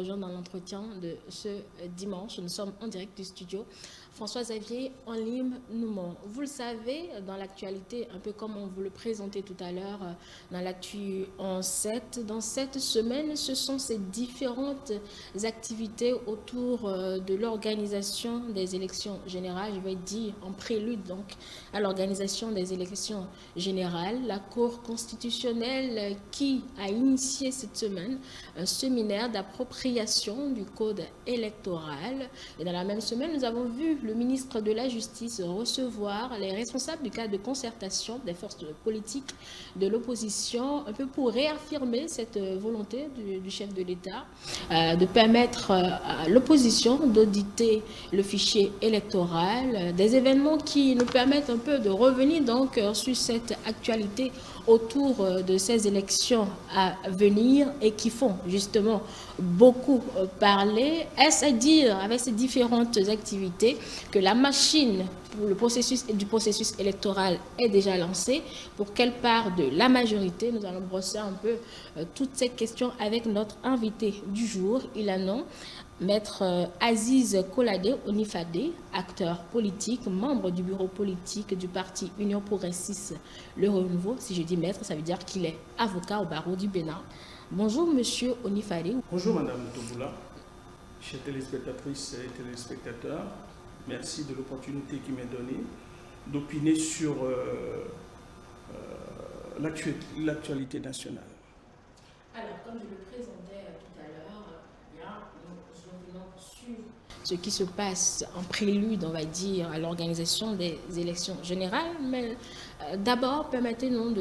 rejoindre dans l'entretien de ce dimanche. Nous sommes en direct du studio. François-Xavier Onlim-Noumon. Vous le savez, dans l'actualité, un peu comme on vous le présentait tout à l'heure, dans l'actu en 7, dans cette semaine, ce sont ces différentes activités autour de l'organisation des élections générales. Je vais dire en prélude donc à l'organisation des élections générales. La Cour constitutionnelle qui a initié cette semaine un séminaire d'appropriation du code électoral. Et dans la même semaine, nous avons vu le ministre de la Justice recevoir les responsables du cadre de concertation des forces politiques de l'opposition, un peu pour réaffirmer cette volonté du chef de l'État de permettre à l'opposition d'auditer le fichier électoral, des événements qui nous permettent un peu de revenir donc sur cette actualité autour de ces élections à venir et qui font justement beaucoup parler. Est-ce à dire, avec ces différentes activités, que la machine pour le processus électoral est déjà lancée? Pour quelle part de la majorité? Nous allons brosser un peu toutes ces questions avec notre invité du jour. Il a nom Maître Aziz Kolade Onifade, acteur politique, membre du bureau politique du parti Union Progressiste Le Renouveau. Si je dis maître, ça veut dire qu'il est avocat au barreau du Bénin. Bonjour Monsieur Onifade. Bonjour Madame Toboula, chers téléspectatrices et téléspectateurs. Merci de l'opportunité qui m'est donnée d'opiner sur l'actualité nationale. Alors, comme je le présentais tout à l'heure, nous revenons sur ce qui se passe en prélude, on va dire, à l'organisation des élections générales. Mais d'abord, permettez-nous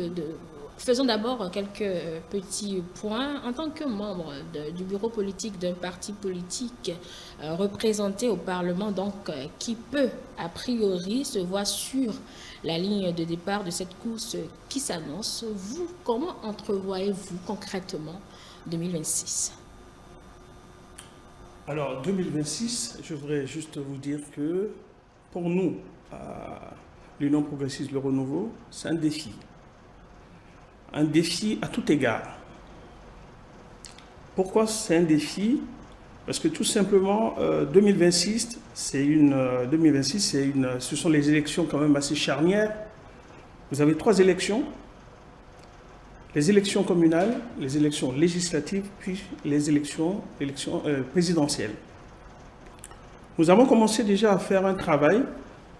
faisons d'abord quelques petits points. En tant que membre du bureau politique d'un parti politique représenté au Parlement, donc qui peut, a priori, se voir sur la ligne de départ de cette course qui s'annonce, vous, comment entrevoyez-vous concrètement 2026? Alors, 2026, je voudrais juste vous dire que pour nous, à l'Union Progressiste Le Renouveau, c'est un défi. Un défi à tout égard. Pourquoi c'est un défi? Parce que tout simplement, 2026, ce sont les élections quand même assez charnières. Vous avez 3 élections. Les élections communales, les élections législatives, puis les élections présidentielles. Nous avons commencé déjà à faire un travail.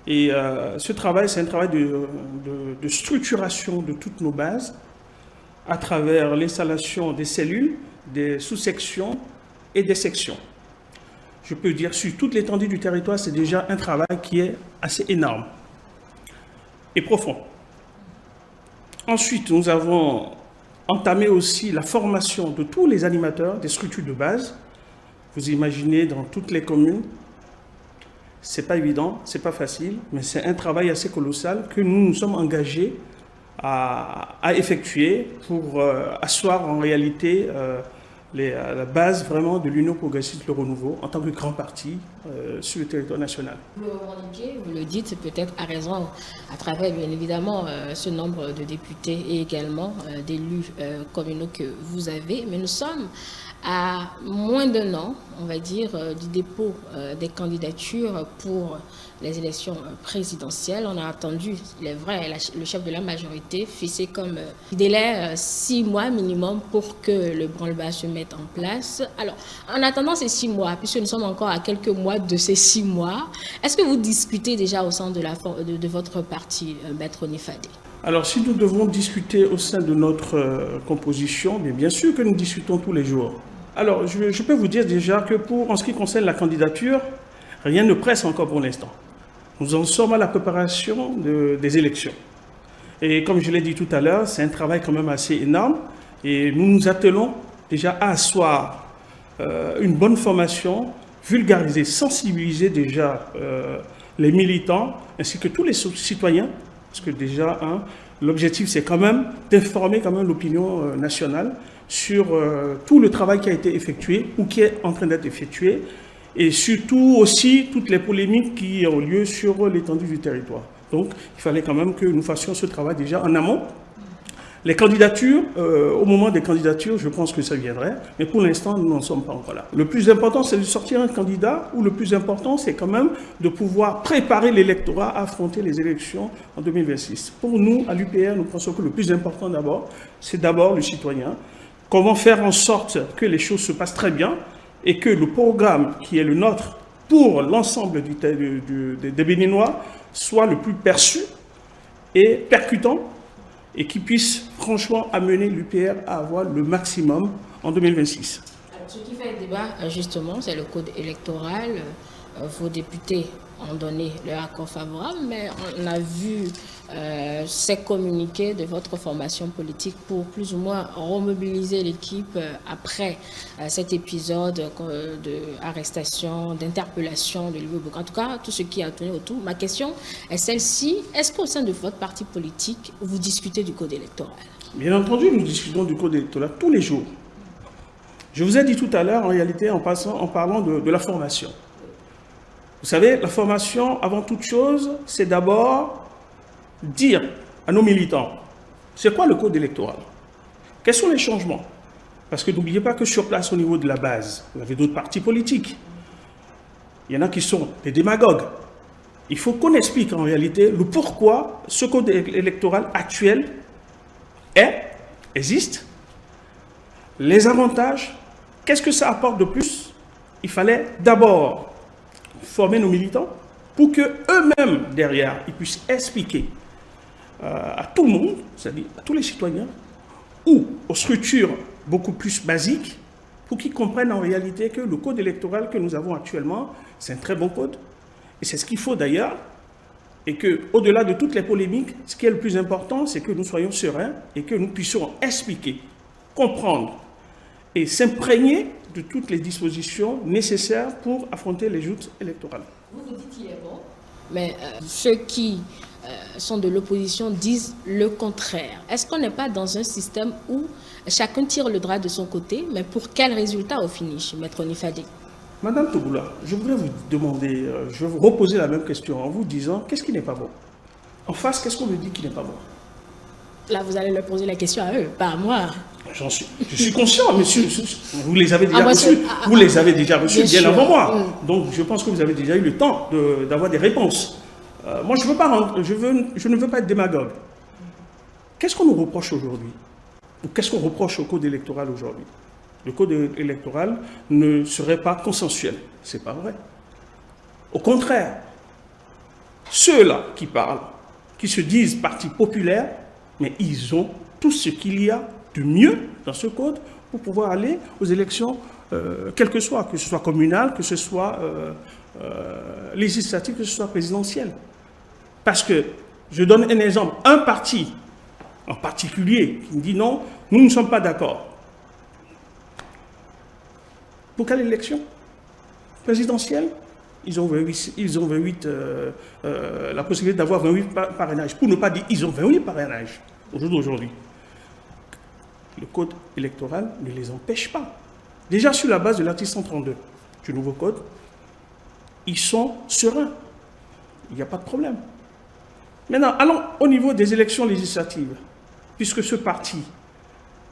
Et ce travail, c'est un travail de structuration de toutes nos bases, à travers l'installation des cellules, des sous-sections et des sections. Je peux dire sur toute l'étendue du territoire, c'est déjà un travail qui est assez énorme et profond. Ensuite, nous avons entamé aussi la formation de tous les animateurs des structures de base. Vous imaginez, dans toutes les communes, c'est pas évident, c'est pas facile, mais c'est un travail assez colossal que nous sommes engagés à effectuer pour asseoir en réalité la base vraiment de l'Union Progressiste Le Renouveau en tant que grand parti sur le territoire national. Vous le revendiquez, vous le dites peut-être à raison à travers bien évidemment ce nombre de députés et également d'élus communaux que vous avez, mais nous sommes à moins d'un an, on va dire, du dépôt des candidatures pour les élections présidentielles. On a attendu, il est vrai, le chef de la majorité fixé comme délai 6 mois minimum pour que le branle-bas se mette en place. Alors, en attendant ces 6 mois, puisque nous sommes encore à quelques mois de ces 6 mois, est-ce que vous discutez déjà au sein de votre parti, Maître Onifade? Alors, si nous devons discuter au sein de notre composition, bien sûr que nous discutons tous les jours. Alors, je peux vous dire déjà que en ce qui concerne la candidature, rien ne presse encore pour l'instant. Nous en sommes à la préparation des élections. Et comme je l'ai dit tout à l'heure, c'est un travail quand même assez énorme. Et nous nous attelons déjà à asseoir une bonne formation, vulgariser, sensibiliser déjà les militants ainsi que tous les citoyens. Parce que déjà, l'objectif, c'est quand même d'informer quand même l'opinion nationale sur tout le travail qui a été effectué ou qui est en train d'être effectué, et surtout aussi toutes les polémiques qui ont lieu sur l'étendue du territoire. Donc, il fallait quand même que nous fassions ce travail déjà en amont. Les candidatures, au moment des candidatures, je pense que ça viendrait, mais pour l'instant, nous n'en sommes pas encore là. Le plus important, c'est de sortir un candidat, ou le plus important, c'est quand même de pouvoir préparer l'électorat à affronter les élections en 2026. Pour nous, à l'UPR, nous pensons que le plus important d'abord, c'est d'abord le citoyen. Comment faire en sorte que les choses se passent très bien et que le programme qui est le nôtre pour l'ensemble des Béninois soit le plus perçu et percutant, et qui puisse franchement amener l'UPR à avoir le maximum en 2026. Alors, ce qui fait le débat, justement, c'est le code électoral. Vos députés ont donné leur accord favorable, mais on a vu ces communiqués de votre formation politique pour plus ou moins remobiliser l'équipe après cet épisode d'arrestation, d'interpellation de Libo Boko. En tout cas, tout ce qui a tourné autour. Ma question est celle-ci. Est-ce qu'au sein de votre parti politique, vous discutez du code électoral? Bien entendu, nous discutons du code électoral tous les jours. Je vous ai dit tout à l'heure, en réalité, en parlant de la formation. Vous savez, la formation, avant toute chose, c'est d'abord dire à nos militants, c'est quoi le code électoral? Quels sont les changements? Parce que n'oubliez pas que sur place, au niveau de la base, vous avez d'autres partis politiques. Il y en a qui sont des démagogues. Il faut qu'on explique en réalité le pourquoi ce code électoral actuel existe, les avantages, qu'est-ce que ça apporte de plus. Il fallait d'abord former nos militants pour qu'eux-mêmes, derrière, ils puissent expliquer à tout le monde, c'est-à-dire à tous les citoyens, ou aux structures beaucoup plus basiques, pour qu'ils comprennent en réalité que le code électoral que nous avons actuellement, c'est un très bon code. Et c'est ce qu'il faut d'ailleurs, et qu'au-delà de toutes les polémiques, ce qui est le plus important, c'est que nous soyons sereins et que nous puissions expliquer, comprendre et s'imprégner de toutes les dispositions nécessaires pour affronter les joutes électorales. Vous dites qu'il est bon, mais ceux qui sont de l'opposition disent le contraire. Est-ce qu'on n'est pas dans un système où chacun tire le drap de son côté, mais pour quel résultat au finish, Maître Onifade? Madame Togoula, je voudrais vous demander, je vais vous reposer la même question en vous disant, qu'est-ce qui n'est pas bon? En face, qu'est-ce qu'on me dit qui n'est pas bon? Là, vous allez leur poser la question à eux, pas à moi. Je suis conscient, monsieur. Vous les avez déjà reçus. Vous les avez déjà reçus bien avant moi. Donc, je pense que vous avez déjà eu le temps d'avoir des réponses. Moi, je ne veux pas être démagogue. Qu'est-ce qu'on nous reproche aujourd'hui? Ou qu'est-ce qu'on reproche au code électoral aujourd'hui? Le code électoral ne serait pas consensuel. Ce n'est pas vrai. Au contraire, ceux-là qui parlent, qui se disent parti populaire, mais ils ont tout ce qu'il y a de mieux dans ce code pour pouvoir aller aux élections, quelles que ce soit communales, que ce soit législatives, que ce soit présidentielles. Parce que, je donne un exemple, un parti en particulier qui me dit non, nous ne sommes pas d'accord. Pour quelle élection présidentielle? Ils ont 28 la possibilité d'avoir 28 parrainages. Pour ne pas dire ils ont 28 parrainages aujourd'hui. Le code électoral ne les empêche pas. Déjà sur la base de l'article 132 du nouveau code, ils sont sereins. Il n'y a pas de problème. Maintenant, allons au niveau des élections législatives. Puisque ce parti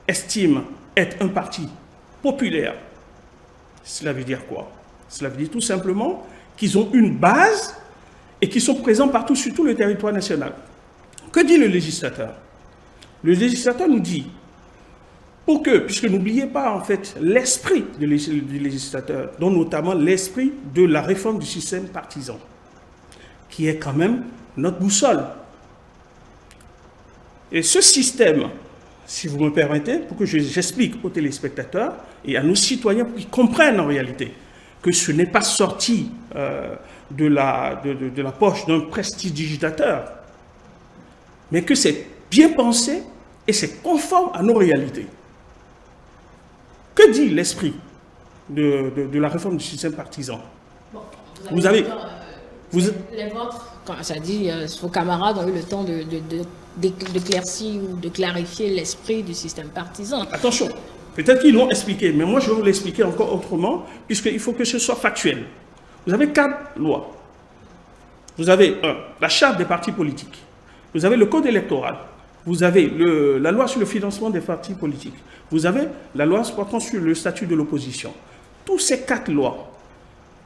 estime être un parti populaire, cela veut dire quoi? Cela veut dire tout simplement qu'ils ont une base et qu'ils sont présents partout sur tout le territoire national. Que dit le législateur? Le législateur nous dit, puisque n'oubliez pas en fait l'esprit du législateur, dont notamment l'esprit de la réforme du système partisan, qui est quand même notre boussole. Et ce système, si vous me permettez, pour que j'explique aux téléspectateurs et à nos citoyens pour qu'ils comprennent en réalité que ce n'est pas sorti de la poche d'un prestidigitateur, mais que c'est bien pensé et c'est conforme à nos réalités. Que dit l'esprit de la réforme du système partisan? Bon, vous avez les vôtres, quand ça dit, vos camarades ont eu le temps d'éclaircir ou de clarifier l'esprit du système partisan. Attention, peut-être qu'ils l'ont expliqué, mais moi je vais vous l'expliquer encore autrement, puisqu'il faut que ce soit factuel. Vous avez 4 lois. Vous avez la charte des partis politiques. Vous avez le code électoral. vous avez la loi sur le financement des partis politiques, vous avez la loi portant sur le statut de l'opposition. Tous ces 4 lois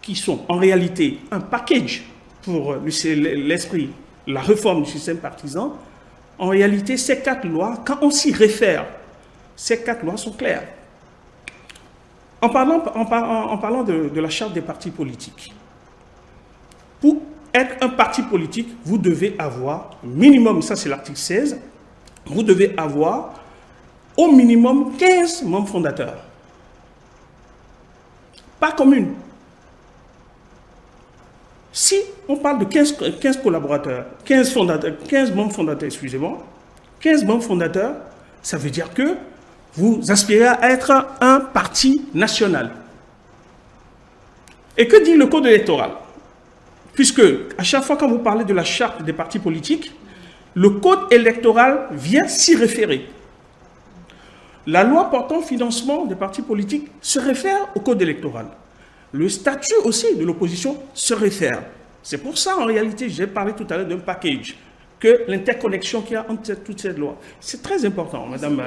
qui sont en réalité un package pour l'esprit, la réforme du système partisan, en réalité, ces 4 lois, quand on s'y réfère, ces 4 lois sont claires. En parlant de la charte des partis politiques, pour être un parti politique, vous devez avoir minimum, ça c'est l'article 16, vous devez avoir au minimum 15 membres fondateurs. Pas commune. Si on parle de 15 collaborateurs, 15 membres fondateurs, excusez-moi, 15 membres fondateurs, ça veut dire que vous aspirez à être un parti national. Et que dit le code électoral? Puisque à chaque fois quand vous parlez de la charte des partis politiques, le code électoral vient s'y référer. La loi portant financement des partis politiques se réfère au code électoral. Le statut aussi de l'opposition se réfère. C'est pour ça, en réalité, j'ai parlé tout à l'heure d'un package, que l'interconnexion qu'il y a entre toutes ces lois. C'est très important, madame.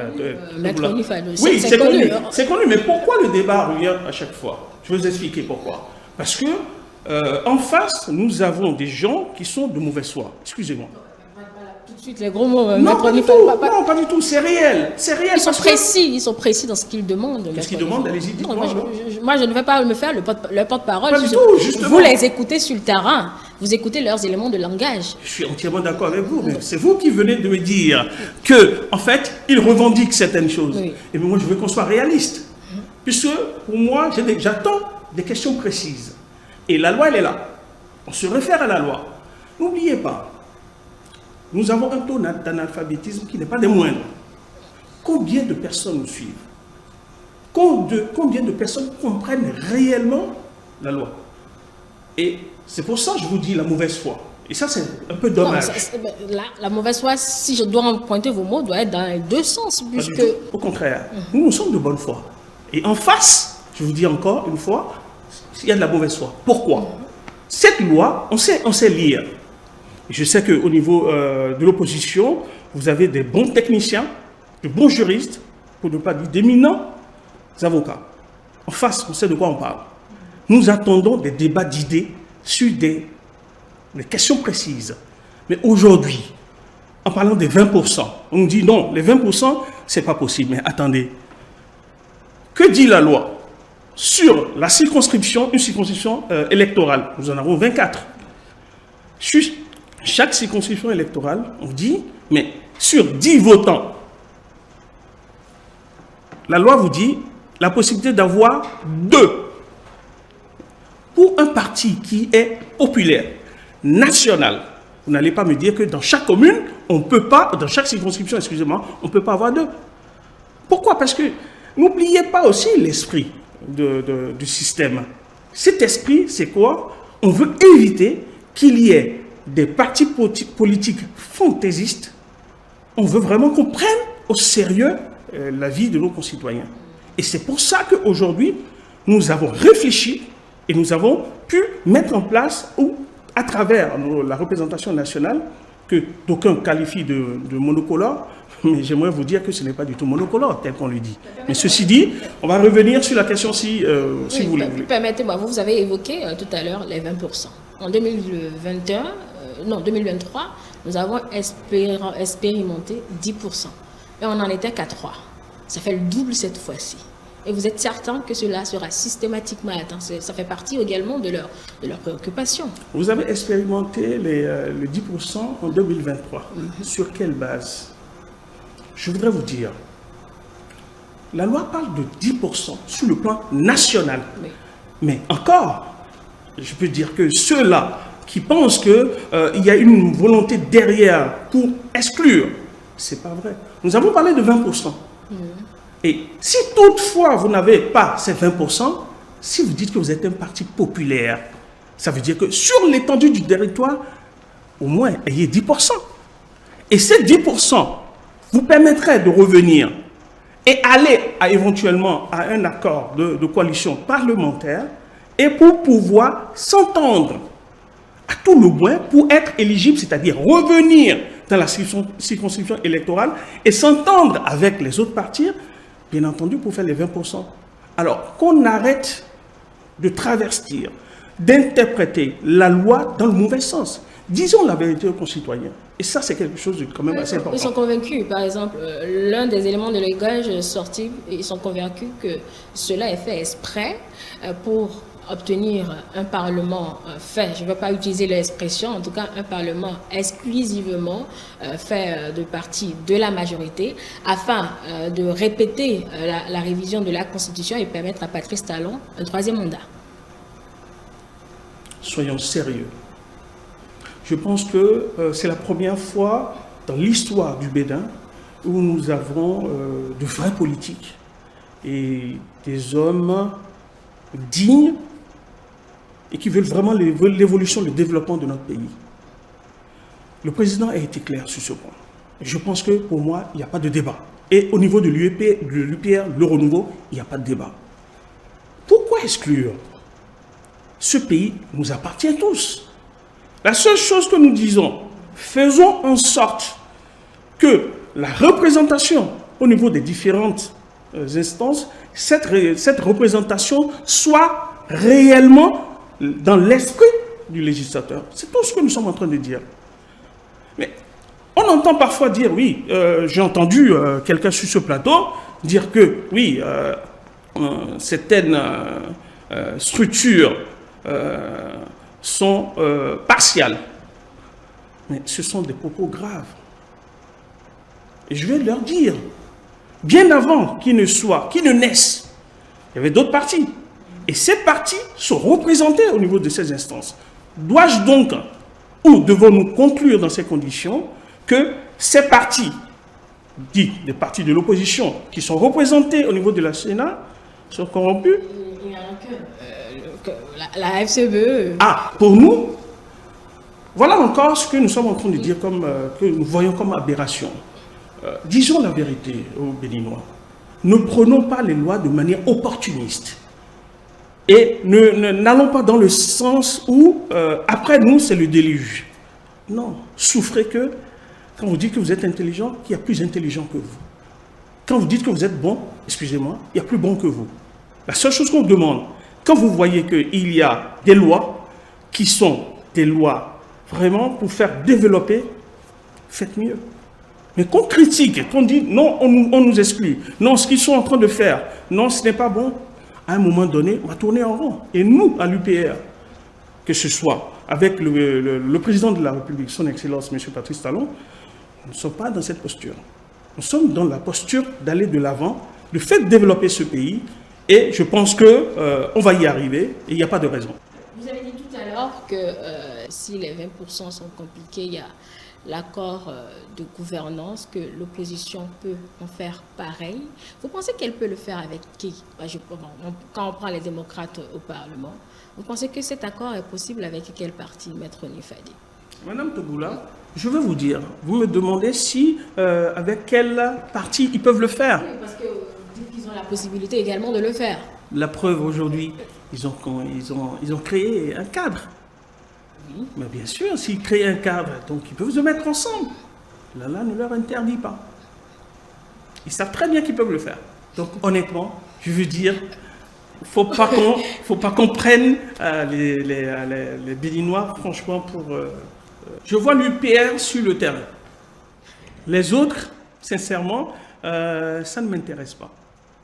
Oui, c'est connu. C'est connu, mais pourquoi le débat revient à chaque fois? Je vais vous expliquer pourquoi. Parce que, en face, nous avons des gens qui sont de mauvaise foi. Excusez-moi. Tout de suite, les gros mots. Non, pas du tout. Non, pas du tout. C'est réel. C'est réel. Ils sont précis dans ce qu'ils demandent. Qu'est-ce qu'ils demandent? Allez-y, dites-moi. Moi, je ne vais pas me faire le porte-parole. Pas du tout, justement. Vous les écoutez sur le terrain. Vous écoutez leurs éléments de langage. Je suis entièrement d'accord avec vous. Mais c'est vous qui venez de me dire que, en fait, ils revendiquent certaines choses. Oui. Et moi, je veux qu'on soit réaliste. Puisque, pour moi, j'attends des questions précises. Et la loi, elle est là. On se réfère à la loi. N'oubliez pas. Nous avons un taux d'analphabétisme qui n'est pas des moindres. Combien de personnes nous suivent? Combien de personnes comprennent réellement la loi? Et c'est pour ça que je vous dis la mauvaise foi. Et ça, c'est un peu dommage. Non, la mauvaise foi, si je dois en pointer vos mots, doit être dans les deux sens. Puisque... Au contraire, nous sommes de bonne foi. Et en face, je vous dis encore une fois, il y a de la mauvaise foi. Pourquoi? Cette loi, on sait lire. Je sais qu'au niveau de l'opposition, vous avez des bons techniciens, de bons juristes, pour ne pas dire d'éminents avocats. En face, on sait de quoi on parle. Nous attendons des débats d'idées sur des questions précises. Mais aujourd'hui, en parlant des 20%, on nous dit non, les 20%, c'est pas possible. Mais attendez, que dit la loi sur la circonscription, une circonscription électorale? Nous en avons 24. Sur chaque circonscription électorale, on dit, mais sur 10 votants, la loi vous dit la possibilité d'avoir 2. Pour un parti qui est populaire, national, vous n'allez pas me dire que dans chaque commune, on ne peut pas, dans chaque circonscription, excusez-moi, on ne peut pas avoir 2. Pourquoi? Parce que n'oubliez pas aussi l'esprit du système. Cet esprit, c'est quoi? On veut éviter qu'il y ait des partis politiques fantaisistes. On veut vraiment qu'on prenne au sérieux la vie de nos concitoyens. Et c'est pour ça qu'aujourd'hui, nous avons réfléchi et nous avons pu mettre en place, ou à travers la représentation nationale, que d'aucuns qualifient de monocolore, mais j'aimerais vous dire que ce n'est pas du tout monocolore, tel qu'on le dit. Mais ceci dit, on va revenir sur la question si vous voulez. Permettez-moi, vous avez évoqué tout à l'heure les 20%. En 2023, nous avons expérimenté 10%. Et on en était qu'à 3. Ça fait le double cette fois-ci. Et vous êtes certain que cela sera systématiquement atteint? Ça fait partie également de leur préoccupation. Vous avez expérimenté le 10% en 2023. Sur quelle base? Je voudrais vous dire, la loi parle de 10% sur le plan national. Oui. Mais encore, je peux dire que ceux-là qui pensent qu'il y a une volonté derrière pour exclure, ce n'est pas vrai. Nous avons parlé de 20%. Et si toutefois vous n'avez pas ces 20%, si vous dites que vous êtes un parti populaire, ça veut dire que sur l'étendue du territoire, au moins, ayez 10%. Et ces 10% vous permettraient de revenir et aller éventuellement à un accord de coalition parlementaire et pour pouvoir s'entendre à tout le moins pour être éligible, c'est-à-dire revenir dans la circonscription électorale et s'entendre avec les autres partis, bien entendu, pour faire les 20%. Alors, qu'on arrête de travestir, d'interpréter la loi dans le mauvais sens. Disons la vérité aux concitoyens. Et ça, c'est quelque chose de quand même assez important. Ils sont convaincus. Par exemple, l'un des éléments de langage sorti, ils sont convaincus que cela est fait exprès pour obtenir un parlement fait, je ne veux pas utiliser l'expression, en tout cas un parlement exclusivement fait de partis de la majorité, afin de répéter la révision de la Constitution et permettre à Patrice Talon un 3e mandat. Soyons sérieux. Je pense que c'est la première fois dans l'histoire du Bénin où nous avons de vrais politiques et des hommes dignes et qui veulent vraiment l'évolution, le développement de notre pays. Le président a été clair sur ce point. Et je pense que pour moi, il n'y a pas de débat. Et au niveau de l'UPR, le renouveau, il n'y a pas de débat. Pourquoi exclure? Ce pays nous appartient tous. La seule chose que nous disons, faisons en sorte que la représentation au niveau des différentes instances, cette représentation soit réellement dans l'esprit du législateur. C'est tout ce que nous sommes en train de dire. Mais on entend parfois dire, oui, j'ai entendu quelqu'un sur ce plateau dire que, oui, certaines structures sont partiales. Mais ce sont des propos graves. Et je vais leur dire, bien avant qu'ils ne naissent, il y avait d'autres partis. Et ces partis sont représentés au niveau de ces instances. Dois-je donc, ou devons-nous conclure dans ces conditions, que ces partis, dits des partis de l'opposition, qui sont représentés au niveau de la Sénat, sont corrompus? Il n'y en a que la FCBE. Ah, pour nous, voilà encore ce que nous sommes en train de dire, que nous voyons comme aberration. Disons la vérité aux Béninois. Ne prenons pas les lois de manière opportuniste. Et n'allons pas dans le sens où, après nous, c'est le déluge. Non, souffrez que, quand vous dites que vous êtes intelligent, qu'il y a plus intelligent que vous. Quand vous dites que vous êtes bon, excusez-moi, il y a plus bon que vous. La seule chose qu'on demande, quand vous voyez qu'il y a des lois qui sont des lois vraiment pour faire développer, faites mieux. Mais qu'on critique, qu'on dit non, on nous exclut, non, ce qu'ils sont en train de faire, non, ce n'est pas bon, à un moment donné, on va tourner en rond. Et nous, à l'UPR, que ce soit avec le président de la République, son Excellence, M. Patrice Talon, nous ne sommes pas dans cette posture. Nous sommes dans la posture d'aller de l'avant, de faire développer ce pays, et je pense qu'on va y arriver, et il n'y a pas de raison. Vous avez dit tout à l'heure que si les 20% sont compliqués, il y a l'accord de gouvernance, que l'opposition peut en faire pareil. Vous pensez qu'elle peut le faire avec qui? Quand on prend les démocrates au Parlement, vous pensez que cet accord est possible avec quel parti, Maître Onifadi? Madame Togoula, je veux vous dire, vous me demandez si, avec quel parti ils peuvent le faire. Oui, parce que ils ont la possibilité également de le faire. La preuve aujourd'hui, ils ont créé un cadre. Oui. Mais bien sûr, s'ils créent un cadre, donc ils peuvent se mettre ensemble. Là ne leur interdit pas. Ils savent très bien qu'ils peuvent le faire. Donc honnêtement, je veux dire, faut pas qu'on prenne les Béninois, franchement, pour... Je vois l'UPR sur le terrain. Les autres, sincèrement, ça ne m'intéresse pas.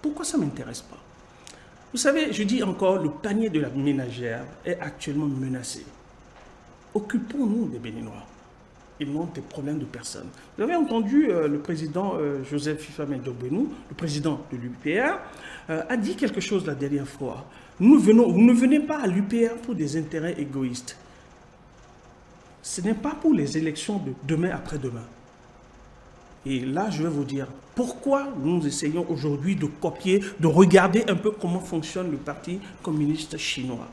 Pourquoi ça ne m'intéresse pas? Vous savez, je dis encore, le panier de la ménagère est actuellement menacé. Occupons-nous des Béninois. Ils n'ont des problèmes de personne. Vous avez entendu le président Joseph Fifamé Dogbenou, le président de l'UPR, a dit quelque chose la dernière fois. Vous ne venez pas à l'UPR pour des intérêts égoïstes. Ce n'est pas pour les élections de demain après-demain. Et là, je vais vous dire pourquoi nous essayons aujourd'hui de copier, de regarder un peu comment fonctionne le Parti communiste chinois.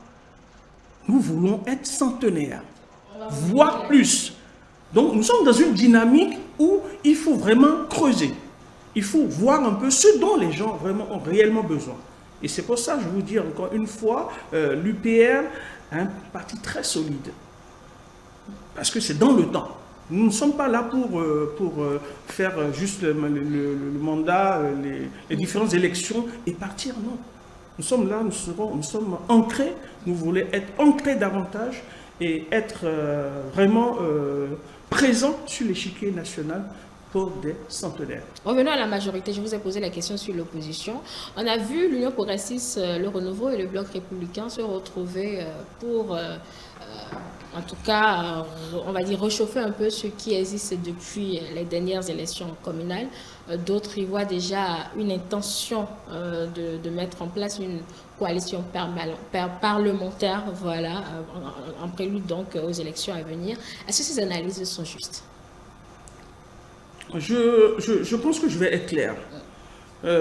Nous voulons être centenaires, voire plus. Donc, nous sommes dans une dynamique où il faut vraiment creuser. Il faut voir un peu ce dont les gens vraiment ont réellement besoin. Et c'est pour ça que je vous dis encore une fois, l'UPR est un parti très solide. Parce que c'est dans le temps. Nous ne sommes pas là pour faire juste le mandat, les différentes élections et partir, non. Nous sommes là, nous sommes ancrés, nous voulons être ancrés davantage et être vraiment présents sur l'échiquier national pour des centenaires. Revenons à la majorité, je vous ai posé la question sur l'opposition. On a vu l'Union progressiste, le Renouveau et le Bloc républicain se retrouver pour, en tout cas, on va dire réchauffer un peu ce qui existe depuis les dernières élections communales. D'autres y voient déjà une intention de mettre en place une coalition parlementaire, voilà, en prélude donc aux élections à venir. Est-ce que ces analyses sont justes? Je pense que je vais être clair.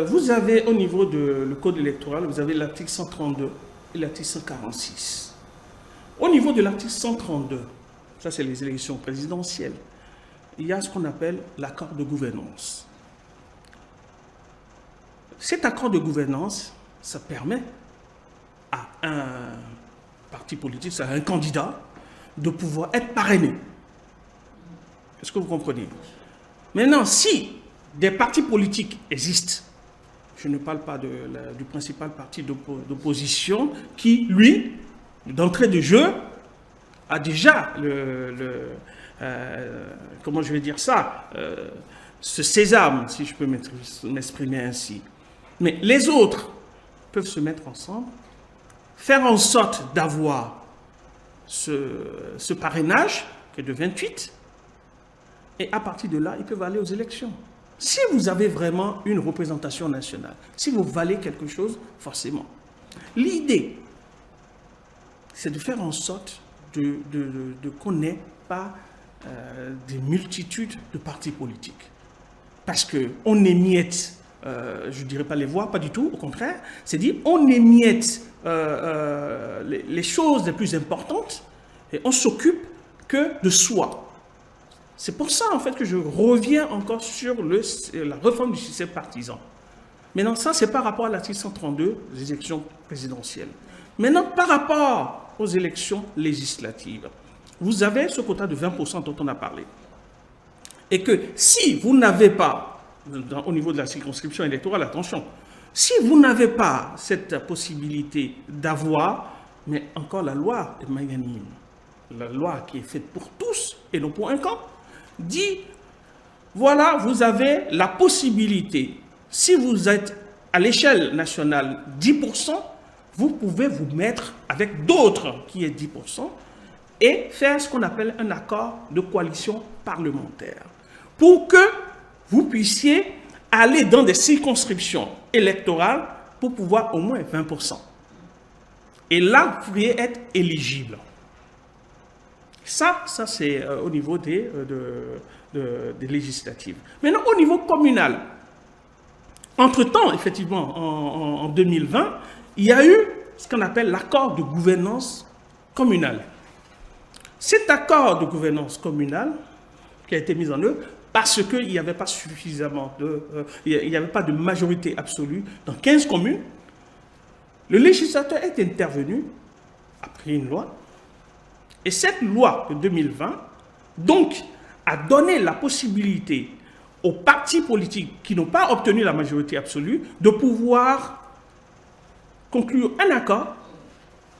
Vous avez au niveau du code électoral, vous avez l'article 132 et l'article 146. Au niveau de l'article 132, ça c'est les élections présidentielles, il y a ce qu'on appelle l'accord de gouvernance. Cet accord de gouvernance, ça permet à un parti politique, à un candidat, de pouvoir être parrainé. Est-ce que vous comprenez? Maintenant, si des partis politiques existent, je ne parle pas du principal parti d'opposition qui, lui, d'entrée de jeu, a déjà comment je vais dire ça, ce sésame, si je peux m'exprimer ainsi. Mais les autres peuvent se mettre ensemble, faire en sorte d'avoir ce parrainage qui est de 28, et à partir de là, ils peuvent aller aux élections. Si vous avez vraiment une représentation nationale, si vous valez quelque chose, forcément. L'idée, c'est de faire en sorte qu'on n'ait pas des multitudes de partis politiques. Parce qu'on émiette, je ne dirais pas les voix, pas du tout, au contraire, c'est dire on émiette les choses les plus importantes et on s'occupe que de soi. C'est pour ça, en fait, que je reviens encore sur la réforme du système partisan. Maintenant, ça, c'est par rapport à l'article 132 des élections présidentielles. Maintenant, par rapport aux élections législatives, vous avez ce quota de 20% dont on a parlé. Et que si vous n'avez pas, au niveau de la circonscription électorale, attention, si vous n'avez pas cette possibilité d'avoir, mais encore la loi est magnanime, la loi qui est faite pour tous et non pour un camp, dit, voilà, vous avez la possibilité, si vous êtes à l'échelle nationale 10%, vous pouvez vous mettre avec d'autres qui est 10% et faire ce qu'on appelle un accord de coalition parlementaire pour que vous puissiez aller dans des circonscriptions électorales pour pouvoir au moins 20%. Et là, vous pourriez être éligible. Ça c'est au niveau des législatives. Maintenant, au niveau communal, entre-temps, effectivement, en 2020, il y a eu ce qu'on appelle l'accord de gouvernance communale. Cet accord de gouvernance communale qui a été mis en œuvre parce qu'il n'y avait pas suffisamment il n'y avait pas de majorité absolue dans 15 communes, le législateur est intervenu, a pris une loi, et cette loi de 2020, donc, a donné la possibilité aux partis politiques qui n'ont pas obtenu la majorité absolue de pouvoir conclure un accord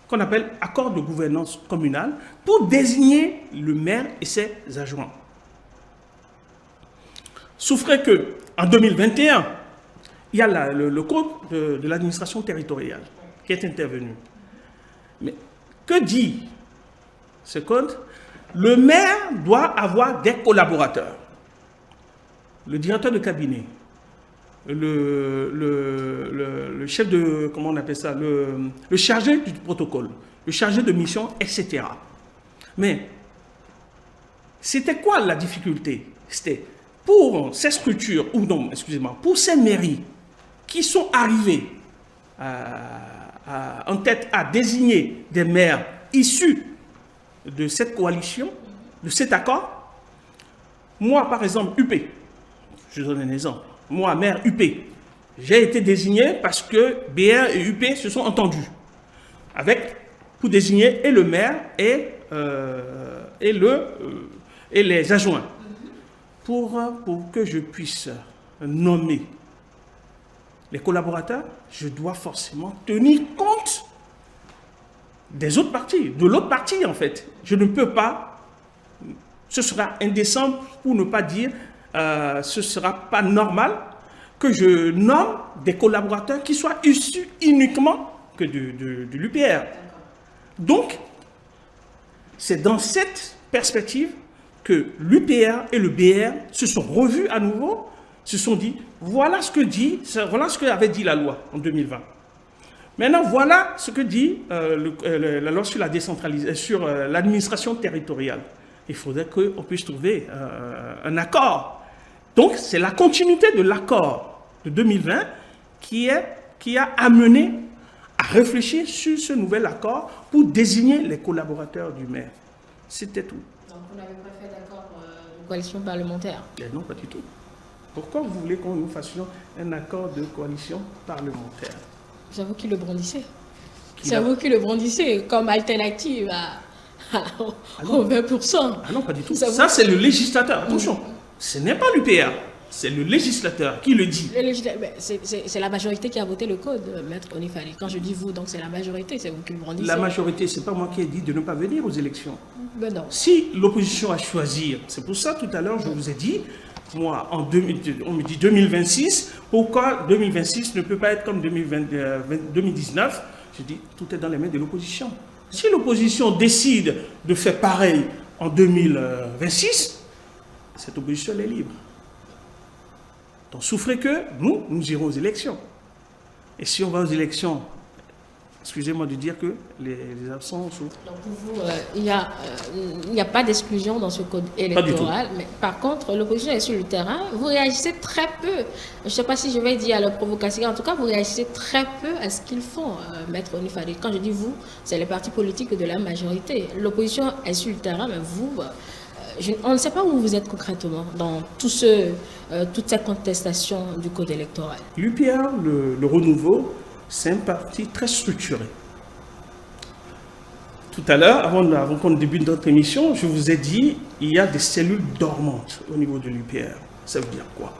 qu'on appelle accord de gouvernance communale pour désigner le maire et ses adjoints. Souffrez qu'en 2021, il y a le code de l'administration territoriale qui est intervenu. Mais que dit ce code? Le maire doit avoir des collaborateurs. Le directeur de cabinet, le chef de, comment on appelle ça, le chargé du protocole, le chargé de mission, etc. Mais c'était quoi la difficulté? C'était pour ces structures, ou non, excusez-moi, pour ces mairies qui sont arrivées en tête à désigner des maires issus de cette coalition, de cet accord. Moi, par exemple, UP, je donne un exemple. Moi, maire UP, j'ai été désigné parce que BR et UP se sont entendus pour désigner et le maire et et les adjoints, pour que je puisse nommer les collaborateurs, je dois forcément tenir compte des autres partis, de l'autre parti en fait. Je ne peux pas, ce sera indécent pour ne pas dire, ce ne sera pas normal que je nomme des collaborateurs qui soient issus uniquement que de l'UPR. Donc, c'est dans cette perspective que l'UPR et le BR se sont revus à nouveau, se sont dit, voilà ce que avait dit la loi en 2020. Maintenant, voilà ce que dit la loi sur la décentralisation, sur l'administration territoriale. Il faudrait qu'on puisse trouver un accord. Donc, c'est la continuité de l'accord de 2020 qui a amené à réfléchir sur ce nouvel accord pour désigner les collaborateurs du maire. C'était tout. Donc, vous n'avez pas fait d'accord de coalition parlementaire? Non, pas du tout. Pourquoi vous voulez qu'on nous fassions un accord de coalition parlementaire? C'est vous qui le brandissez. C'est vous qui le brandissez comme alternative au 20%. Ah non, pas du tout. Ça, c'est le législateur. Attention, ce n'est pas l'UPR. C'est le législateur qui le dit. C'est la majorité qui a voté le code, Maître Onifali. Quand je dis vous, donc c'est la majorité, c'est vous qui le brandissez. La majorité, ce n'est pas moi qui ai dit de ne pas venir aux élections. Ben non. Si l'opposition a choisi, c'est pour ça tout à l'heure je vous ai dit, moi, on me dit 2026, pourquoi 2026 ne peut pas être comme 2019? Je dis, tout est dans les mains de l'opposition. Si l'opposition décide de faire pareil en 2026, cette opposition elle est libre. Donc, souffrez que nous irons aux élections. Et si on va aux élections, excusez-moi de dire que les absents souffrent. Donc, pour vous, il n'y a pas d'exclusion dans ce code électoral. Mais par contre, l'opposition est sur le terrain. Vous réagissez très peu. Je ne sais pas si je vais dire à leur provocation. En tout cas, vous réagissez très peu à ce qu'ils font, Maître Onifali. Quand je dis vous, c'est les partis politiques de la majorité. L'opposition est sur le terrain, mais vous... on ne sait pas où vous êtes concrètement dans toute cette contestation du code électoral. L'UPR, le renouveau, c'est un parti très structuré. Tout à l'heure, avant qu'on débute notre émission, je vous ai dit il y a des cellules dormantes au niveau de l'UPR. Ça veut dire quoi?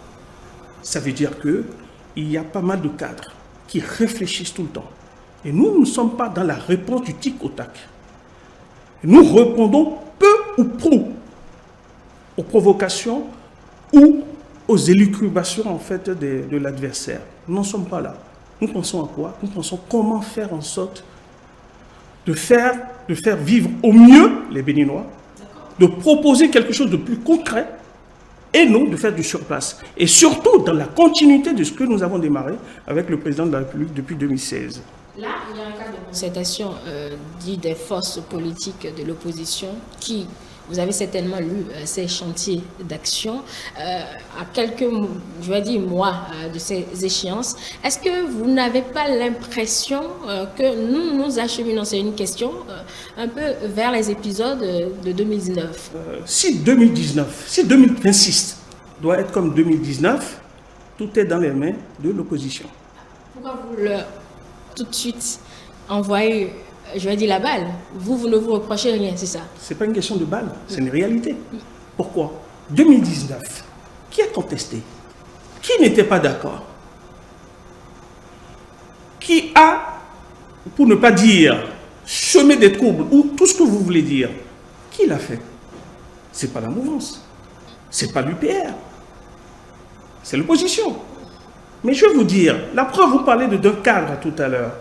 Ça veut dire qu'il y a pas mal de cadres qui réfléchissent tout le temps. Et nous ne sommes pas dans la réponse du tic au tac. Nous répondons peu ou prou aux provocations ou aux élucubrations en fait de l'adversaire. Nous n'en sommes pas là. Nous pensons à quoi? Nous pensons comment faire en sorte de faire vivre au mieux les Béninois, de proposer quelque chose de plus concret et non de faire du surplace. Et surtout dans la continuité de ce que nous avons démarré avec le président de la République depuis 2016. Là, il y a un cas de concertation dit des forces politiques de l'opposition qui... Vous avez certainement lu ces chantiers d'action à quelques, je vais dire, mois de ces échéances. Est-ce que vous n'avez pas l'impression que nous acheminons, c'est une question, un peu vers les épisodes de 2019? Si 2026 doit être comme 2019, tout est dans les mains de l'opposition. Pourquoi vous tout de suite envoyez... Je vais dire la balle. Vous ne vous reprochez rien, c'est ça? Ce n'est pas une question de balle, c'est une réalité. Pourquoi? 2019, qui a contesté? Qui n'était pas d'accord? Qui a, pour ne pas dire, semé des troubles, ou tout ce que vous voulez dire, qui l'a fait? Ce n'est pas la mouvance, ce n'est pas l'UPR, c'est l'opposition. Mais je vais vous dire, la preuve, vous parlez d'un cadre tout à l'heure.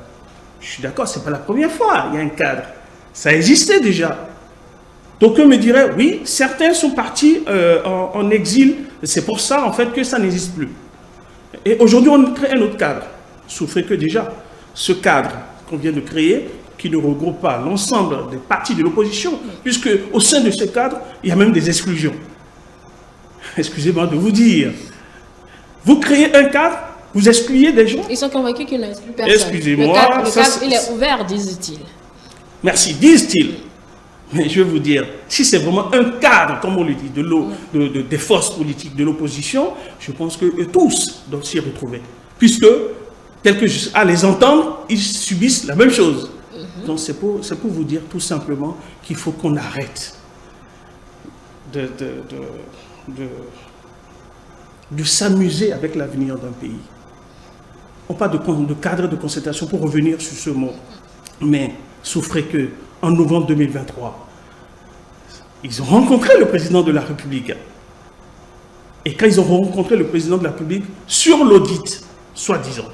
Je suis d'accord, ce n'est pas la première fois, il y a un cadre. Ça existait déjà. Donc, on me dirait, oui, certains sont partis en exil. C'est pour ça, en fait, que ça n'existe plus. Et aujourd'hui, on crée un autre cadre. Souffrez que déjà, ce cadre qu'on vient de créer, qui ne regroupe pas l'ensemble des partis de l'opposition, puisque au sein de ce cadre, il y a même des exclusions. Excusez-moi de vous dire. Vous créez un cadre, vous excluez des gens. Ils sont convaincus qu'ils n'excluent personne. Excusez-moi. Le cadre, il est ouvert, disent-ils. Merci, disent-ils. Mais je vais vous dire, si c'est vraiment un cadre, comme on le dit, des forces politiques de l'opposition, je pense que tous doivent s'y retrouver. Puisque, tel que à les entendre, ils subissent la même chose. Donc c'est pour vous dire tout simplement qu'il faut qu'on arrête. de s'amuser avec l'avenir d'un pays. On parle de cadre de concertation pour revenir sur ce mot. Mais souffrez que en novembre 2023, ils ont rencontré le président de la République. Et quand ils ont rencontré le président de la République sur l'audit, soi-disant.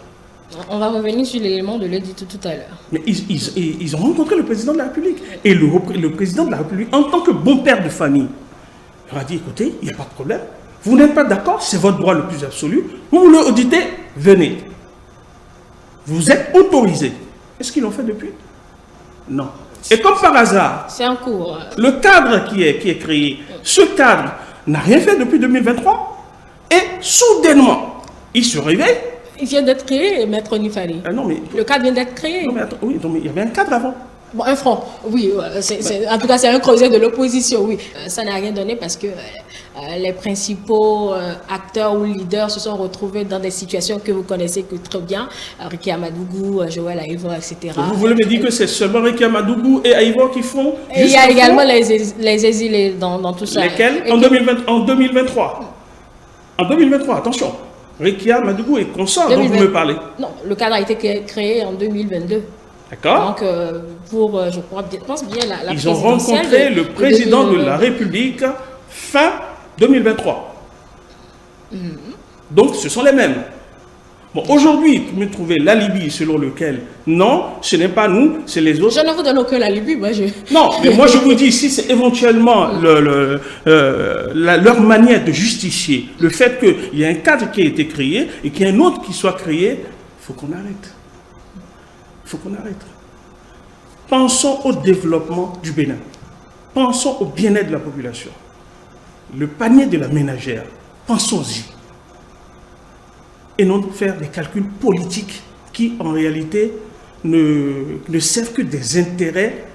On va revenir sur l'élément de l'audit tout à l'heure. Mais ils ont rencontré le président de la République. Et le président de la République, en tant que bon père de famille, leur a dit, écoutez, il n'y a pas de problème. Vous n'êtes pas d'accord, c'est votre droit le plus absolu. Vous voulez auditer, venez. Vous êtes autorisés. Est-ce qu'ils l'ont fait depuis? Non. Et comme par hasard, c'est en cours. Le cadre qui est créé, ce cadre n'a rien fait depuis 2023. Et soudainement, il se réveille. Il vient d'être créé, Maître Onifali. Non, mais, le cadre vient d'être créé. Non, mais attends, oui, mais il y avait un cadre avant. Bon, un front, oui. En tout cas, c'est un creuset de l'opposition, oui. Ça n'a rien donné parce que les principaux acteurs ou leaders se sont retrouvés dans des situations que vous connaissez que très bien. Ricky Amadougou, Joël Aïvor, etc. Vous voulez me dire que c'est seulement Ricky Amadougou et Aïvor qui font? Et il y a également les exilés dans tout ça. Lesquels? En 2023. En 2023, attention. Ricky Amadougou et consorts dont vous me parlez. Non, le cadre a été créé en 2022. D'accord. Donc, je pense bien la ils ont rencontré le président de la République fin 2023. Donc, ce sont les mêmes. Bon, aujourd'hui, vous me trouvez l'alibi selon lequel, non, ce n'est pas nous, c'est les autres. Je ne vous donne aucun alibi, moi je... Non, mais moi je vous dis, si c'est éventuellement leur manière de justifier le fait qu'il y a un cadre qui a été créé et qu'il y a un autre qui soit créé, il faut qu'on arrête. Il faut qu'on arrête. Pensons au développement du Bénin. Pensons au bien-être de la population. Le panier de la ménagère, pensons-y. Et non faire des calculs politiques qui, en réalité, ne servent que des intérêts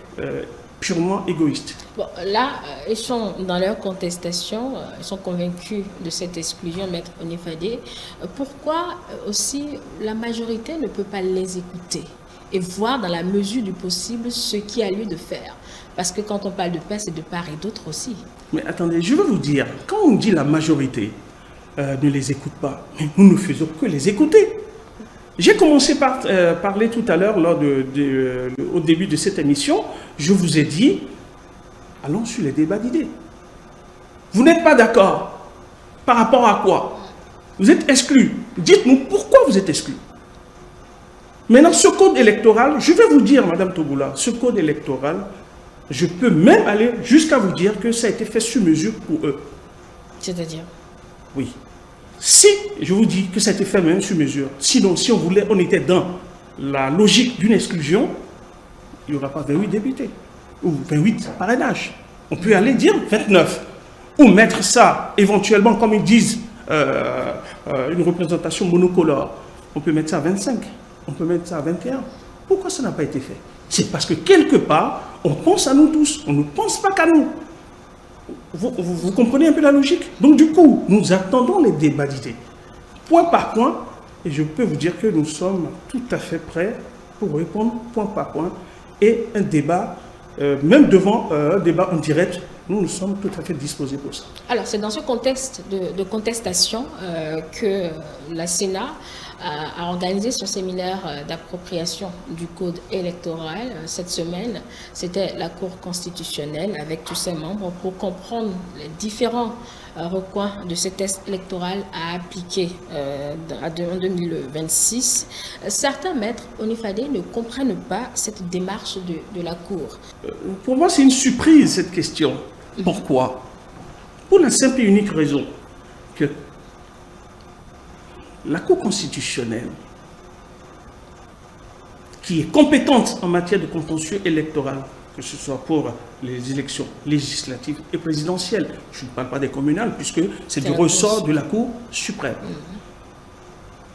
purement égoïstes. Bon, là, ils sont dans leur contestation, ils sont convaincus de cette exclusion, Maître Onifali. Pourquoi aussi la majorité ne peut pas les écouter et voir dans la mesure du possible ce qui a lieu de faire? Parce que quand on parle de paix, c'est de part et d'autre aussi. Mais attendez, je veux vous dire, quand on dit la majorité ne les écoute pas, mais nous ne faisons que les écouter. J'ai commencé par parler tout à l'heure, au début de cette émission, je vous ai dit, allons sur les débats d'idées. Vous n'êtes pas d'accord. Par rapport à quoi? Vous êtes exclus. Dites-nous pourquoi vous êtes exclus. Maintenant, ce code électoral, je vais vous dire, Madame Togoula, ce code électoral, je peux même aller jusqu'à vous dire que ça a été fait sur mesure pour eux. C'est-à-dire? Oui. Si, je vous dis que ça a été fait même sur mesure, sinon, si on voulait, on était dans la logique d'une exclusion, il n'y aura pas 28 députés, ou 28 parrainages. On peut aller dire 29, ou mettre ça, éventuellement, comme ils disent, une représentation monocolore. On peut mettre ça à 25, on peut mettre ça à 21. Pourquoi ça n'a pas été fait? C'est parce que quelque part, on pense à nous tous, on ne pense pas qu'à nous. Vous comprenez un peu la logique? Donc du coup, nous attendons les débats d'idées, point par point, et je peux vous dire que nous sommes tout à fait prêts pour répondre point par point, et un débat, même devant un débat en direct, nous sommes tout à fait disposés pour ça. Alors c'est dans ce contexte de contestation que la Sénat a organisé son séminaire d'appropriation du code électoral cette semaine. C'était la Cour constitutionnelle avec tous ses membres pour comprendre les différents recoins de ce test électoral à appliquer en 2026. Certains maîtres Onifali ne comprennent pas cette démarche de la Cour. Pour moi, c'est une surprise cette question. Pourquoi? Pour la simple et unique raison que la Cour constitutionnelle, qui est compétente en matière de contentieux électoral, que ce soit pour les élections législatives et présidentielles, je ne parle pas des communales, puisque c'est du ressort de la Cour suprême.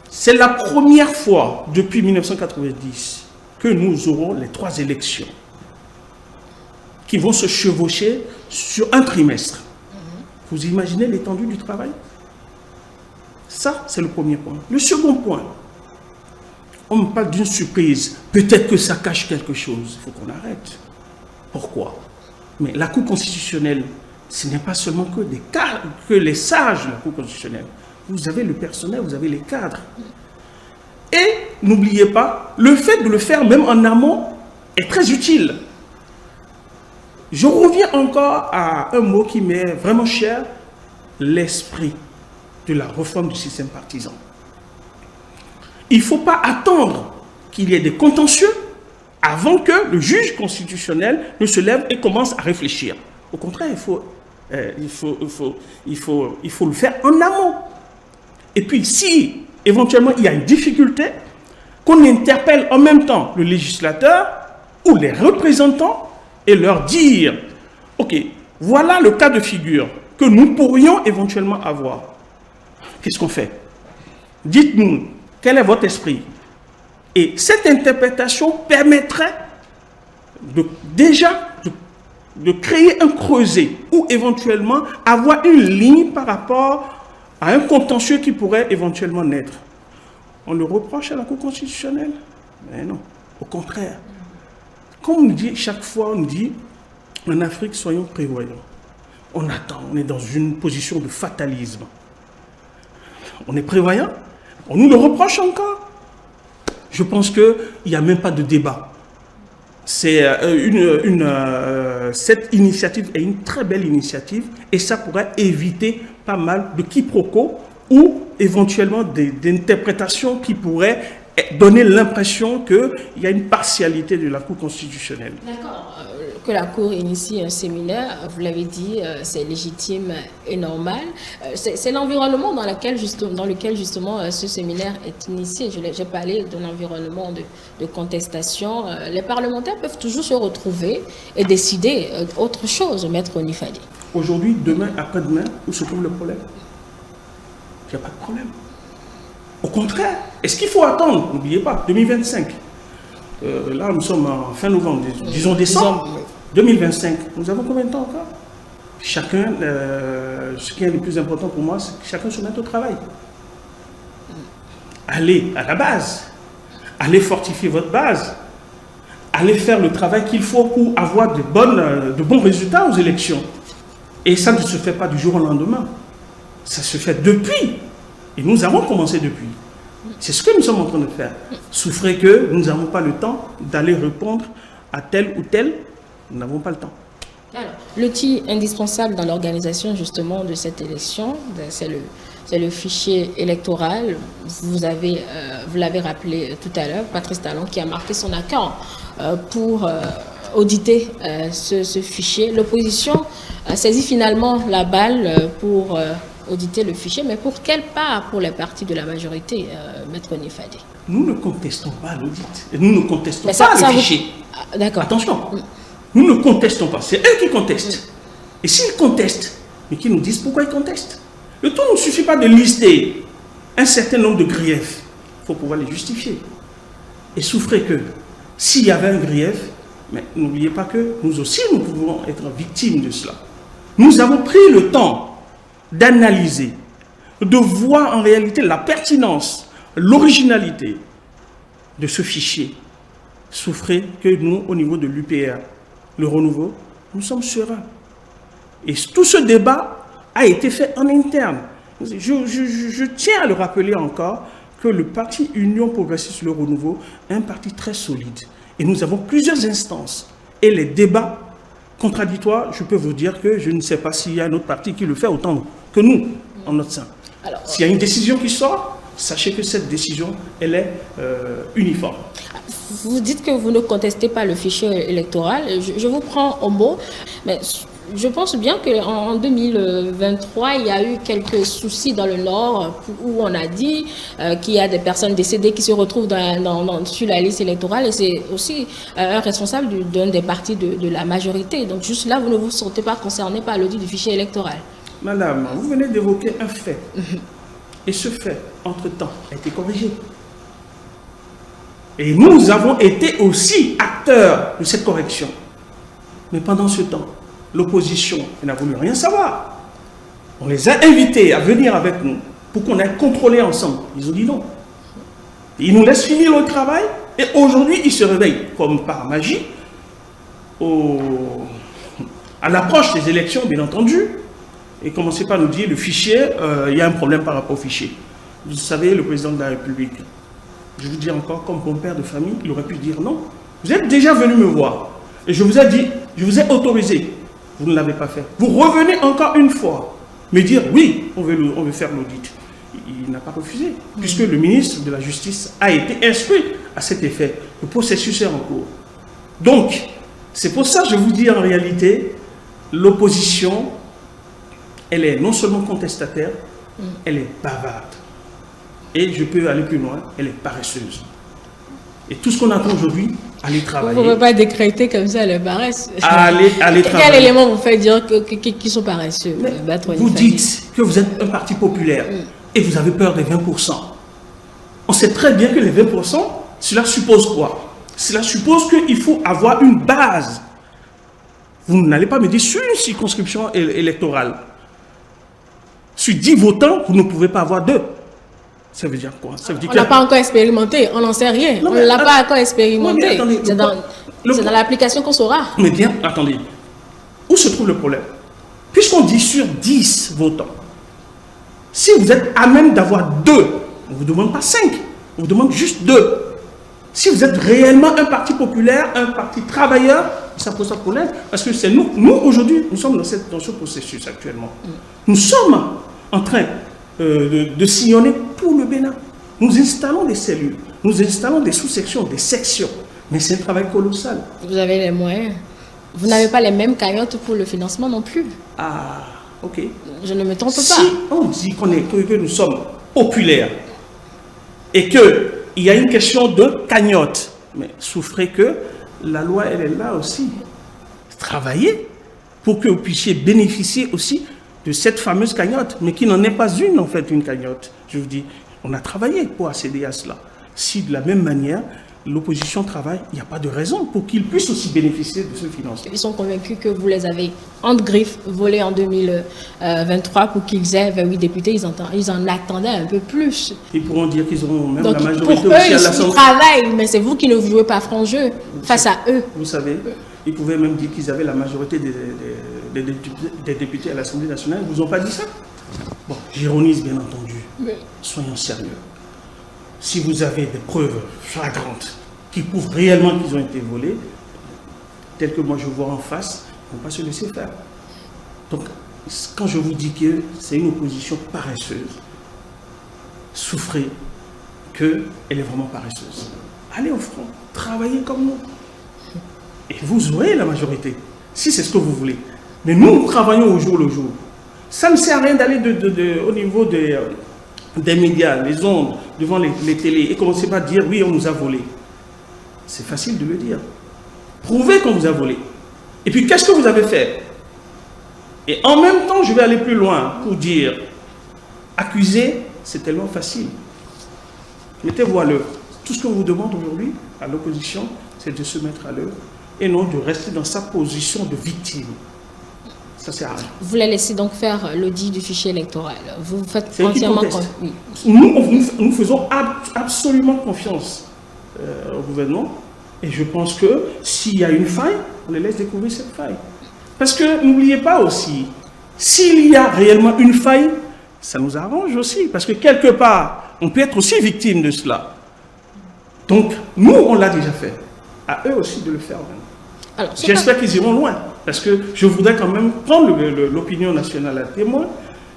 C'est la première fois depuis 1990 que nous aurons les 3 élections qui vont se chevaucher sur un trimestre. Vous imaginez l'étendue du travail? Ça, c'est le premier point. Le second point, on me parle d'une surprise. Peut-être que ça cache quelque chose. Il faut qu'on arrête. Pourquoi? Mais la Cour constitutionnelle, ce n'est pas seulement que les sages de la Cour constitutionnelle. Vous avez le personnel, vous avez les cadres. Et n'oubliez pas, le fait de le faire même en amont est très utile. Je reviens encore à un mot qui m'est vraiment cher, l'esprit de la réforme du système partisan. Il ne faut pas attendre qu'il y ait des contentieux avant que le juge constitutionnel ne se lève et commence à réfléchir. Au contraire, il faut le faire en amont. Et puis, si éventuellement il y a une difficulté, qu'on interpelle en même temps le législateur ou les représentants et leur dire « Ok, voilà le cas de figure que nous pourrions éventuellement avoir. Qu'est-ce qu'on fait? Dites-nous, quel est votre esprit ?» Et cette interprétation permettrait déjà de créer un creuset ou éventuellement avoir une ligne par rapport à un contentieux qui pourrait éventuellement naître. On le reproche à la Cour constitutionnelle? Mais non, au contraire. Comme on nous dit chaque fois, on nous dit en Afrique, soyons prévoyants. On attend, on est dans une position de fatalisme. On est prévoyant, on nous le reproche encore. Je pense qu'il n'y a même pas de débat. Cette initiative est une très belle initiative et ça pourrait éviter pas mal de quiproquos ou éventuellement d'interprétations qui pourraient donner l'impression qu'il y a une partialité de la Cour constitutionnelle. D'accord. Que la Cour initie un séminaire, vous l'avez dit, c'est légitime et normal. C'est l'environnement dans lequel justement ce séminaire est initié. J'ai parlé d'un environnement de contestation. Les parlementaires peuvent toujours se retrouver et décider autre chose, Maître Onifadi. Aujourd'hui, demain, après-demain, où se trouve le problème? Il n'y a pas de problème. Au contraire, est-ce qu'il faut attendre? N'oubliez pas, 2025. Là, nous sommes en fin novembre, disons décembre. 2025, nous avons combien de temps encore? Chacun, ce qui est le plus important pour moi, c'est que chacun se mette au travail. Allez à la base. Allez fortifier votre base. Allez faire le travail qu'il faut pour avoir de bons résultats aux élections. Et ça ne se fait pas du jour au lendemain. Ça se fait depuis. Et nous avons commencé depuis. C'est ce que nous sommes en train de faire. Souffrez que nous n'avons pas le temps d'aller répondre à tel ou tel. Nous n'avons pas le temps. Alors, l'outil indispensable dans l'organisation justement de cette élection, c'est le fichier électoral. Vous l'avez rappelé tout à l'heure, Patrice Talon qui a marqué son accord pour auditer ce fichier. L'opposition saisit finalement la balle pour auditer le fichier, mais pour quelle part pour les partis de la majorité, Maître Onifadi? Nous ne contestons pas l'audit. Nous ne contestons pas le fichier. D'accord. Attention, nous ne contestons pas. C'est eux qui contestent. Et s'ils contestent, mais qu'ils nous disent pourquoi ils contestent. Le tout ne suffit pas de lister un certain nombre de griefs. Il faut pouvoir les justifier. Et souffrez que s'il y avait un grief, mais n'oubliez pas que nous aussi, nous pouvons être victimes de cela. Nous avons pris le temps d'analyser, de voir en réalité la pertinence, l'originalité de ce fichier. Souffrez que nous, au niveau de l'UPR, le renouveau, nous sommes sereins. Et tout ce débat a été fait en interne. Je tiens à le rappeler encore que le parti Union Progressiste Le Renouveau est un parti très solide. Et nous avons plusieurs instances. Et les débats contradictoires, je peux vous dire que je ne sais pas s'il y a un autre parti qui le fait autant que nous, en notre sein. S'il y a une décision qui sort, sachez que cette décision, elle est uniforme. Vous dites que vous ne contestez pas le fichier électoral. Je vous prends au mot, mais je pense bien qu'en 2023, il y a eu quelques soucis dans le Nord où on a dit qu'il y a des personnes décédées qui se retrouvent sur la liste électorale et c'est aussi un responsable d'un des partis de la majorité. Donc juste là, vous ne vous sentez pas concerné par l'audit du fichier électoral. Madame, vous venez d'évoquer un fait. Et ce fait, entre-temps, a été corrigé. Et nous avons été aussi acteurs de cette correction. Mais pendant ce temps, l'opposition n'a voulu rien savoir. On les a invités à venir avec nous pour qu'on aille contrôler ensemble. Ils ont dit non. Ils nous laissent finir le travail et aujourd'hui, ils se réveillent comme par magie À l'approche des élections, bien entendu, et commencez pas à nous dire le fichier, il y a un problème par rapport au fichier. Vous savez, le président de la République, je vous dis encore, comme bon père de famille, il aurait pu dire non. Vous êtes déjà venu me voir. Et je vous ai dit, je vous ai autorisé. Vous ne l'avez pas fait. Vous revenez encore une fois me dire oui, on veut faire l'audit. Il n'a pas refusé, puisque le ministre de la Justice a été instruit à cet effet. Le processus est en cours. Donc, c'est pour ça que je vous dis en réalité, l'opposition, elle est non seulement contestataire, elle est bavarde. Et je peux aller plus loin, elle est paresseuse. Et tout ce qu'on attend aujourd'hui, aller travailler. Vous ne pouvez pas décréter comme ça le paresse. Aller travailler. Quel élément vous fait dire qu'ils sont paresseux? Vous dites que vous êtes un parti populaire et vous avez peur des 20%. On sait très bien que les 20%, cela suppose quoi? Cela suppose qu'il faut avoir une base. Vous n'allez pas me dire sur une circonscription électorale. Sur 10 votants, vous ne pouvez pas avoir 2. Ça veut dire quoi? Ça veut dire on n'a pas encore expérimenté, on n'en sait rien. On ne l'a pas encore expérimenté. C'est dans l'application qu'on saura. Mais bien, attendez. Où se trouve le problème? Puisqu'on dit sur 10 votants, si vous êtes à même d'avoir 2, on ne vous demande pas 5, on vous demande juste 2. Si vous êtes réellement un parti populaire, un parti travailleur, ça pose un problème. Parce que c'est nous aujourd'hui, nous sommes dans ce processus actuellement. Nous sommes en train de sillonner tout le Bénin. Nous installons des cellules, nous installons des sous-sections, des sections. Mais c'est un travail colossal. Vous avez les moyens. Vous n'avez pas les mêmes cagnottes pour le financement non plus. Ah, ok. Je ne me trompe pas. Si on dit que nous sommes populaires et qu'il y a une question de cagnotte, mais souffrez que la loi, elle est là aussi. Travaillez pour que vous puissiez bénéficier aussi de cette fameuse cagnotte, mais qui n'en est pas une, en fait, une cagnotte. Je vous dis, on a travaillé pour accéder à cela. Si de la même manière, l'opposition travaille, il n'y a pas de raison pour qu'ils puissent aussi bénéficier de ce financement. Ils sont convaincus que vous les avez entre griffes volés en 2023 pour qu'ils aient 28 députés. Ils en attendaient un peu plus. Ils pourront dire qu'ils auront même donc, la majorité pour eux, aussi à l'Assemblée. Ils travaillent, mais c'est vous qui ne jouez pas franc jeu face à eux. Vous savez, ils pouvaient même dire qu'ils avaient la majorité des députés à l'Assemblée nationale. Ils ne vous ont pas dit ça? Bon, j'ironise bien entendu. Mais soyons sérieux. Si vous avez des preuves flagrantes qui prouvent réellement qu'ils ont été volés, telles que moi je vois en face, ils ne vont pas se laisser faire. Donc, quand je vous dis que c'est une opposition paresseuse, souffrez qu'elle est vraiment paresseuse. Allez au front, travaillez comme nous. Et vous aurez la majorité, si c'est ce que vous voulez. Mais nous travaillons au jour le jour. Ça ne sert à rien d'aller au niveau des médias, les ondes, devant les télés, et commencer pas à dire oui, on nous a volé. C'est facile de le dire. Prouvez qu'on vous a volé. Et puis, qu'est-ce que vous avez fait? Et en même temps, je vais aller plus loin pour dire accuser, c'est tellement facile. Mettez-vous à l'œuvre. Tout ce qu'on vous demande aujourd'hui à l'opposition, c'est de se mettre à l'œuvre et non de rester dans sa position de victime. Ça sert à rien. Vous la laissez donc faire l'audit du fichier électoral. Vous faites entièrement confiance. Nous faisons absolument confiance au gouvernement. Et je pense que s'il y a une faille, on les laisse découvrir cette faille. Parce que n'oubliez pas aussi, s'il y a réellement une faille, ça nous arrange aussi. Parce que quelque part, on peut être aussi victime de cela. Donc, nous, on l'a déjà fait. À eux aussi de le faire. J'espère qu'ils iront loin. Parce que je voudrais quand même prendre l'opinion nationale à témoin,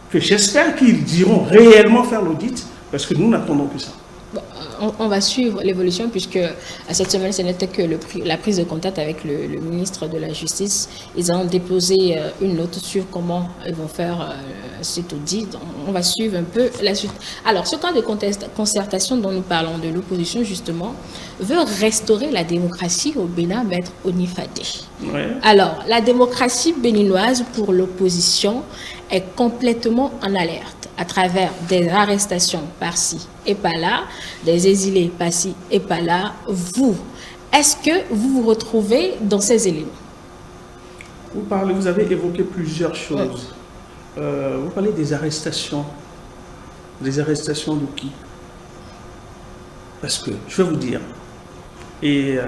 que j'espère qu'ils iront réellement faire l'audit, parce que nous n'attendons que ça. On va suivre l'évolution, puisque cette semaine, ce n'était que la prise de contact avec le ministre de la Justice. Ils ont déposé une note sur comment ils vont faire cet audit. On va suivre un peu la suite. Alors, ce camp de concertation dont nous parlons, de l'opposition justement, veut restaurer la démocratie au Bénin, maître Onifade. Ouais. Alors, la démocratie béninoise pour l'opposition est complètement en alerte à travers des arrestations par-ci et par-là, des exilés par-ci et par-là. Vous, est-ce que vous vous retrouvez dans ces éléments? Vous avez évoqué plusieurs choses. Vous parlez des arrestations. Des arrestations de qui? Parce que, je vais vous dire, et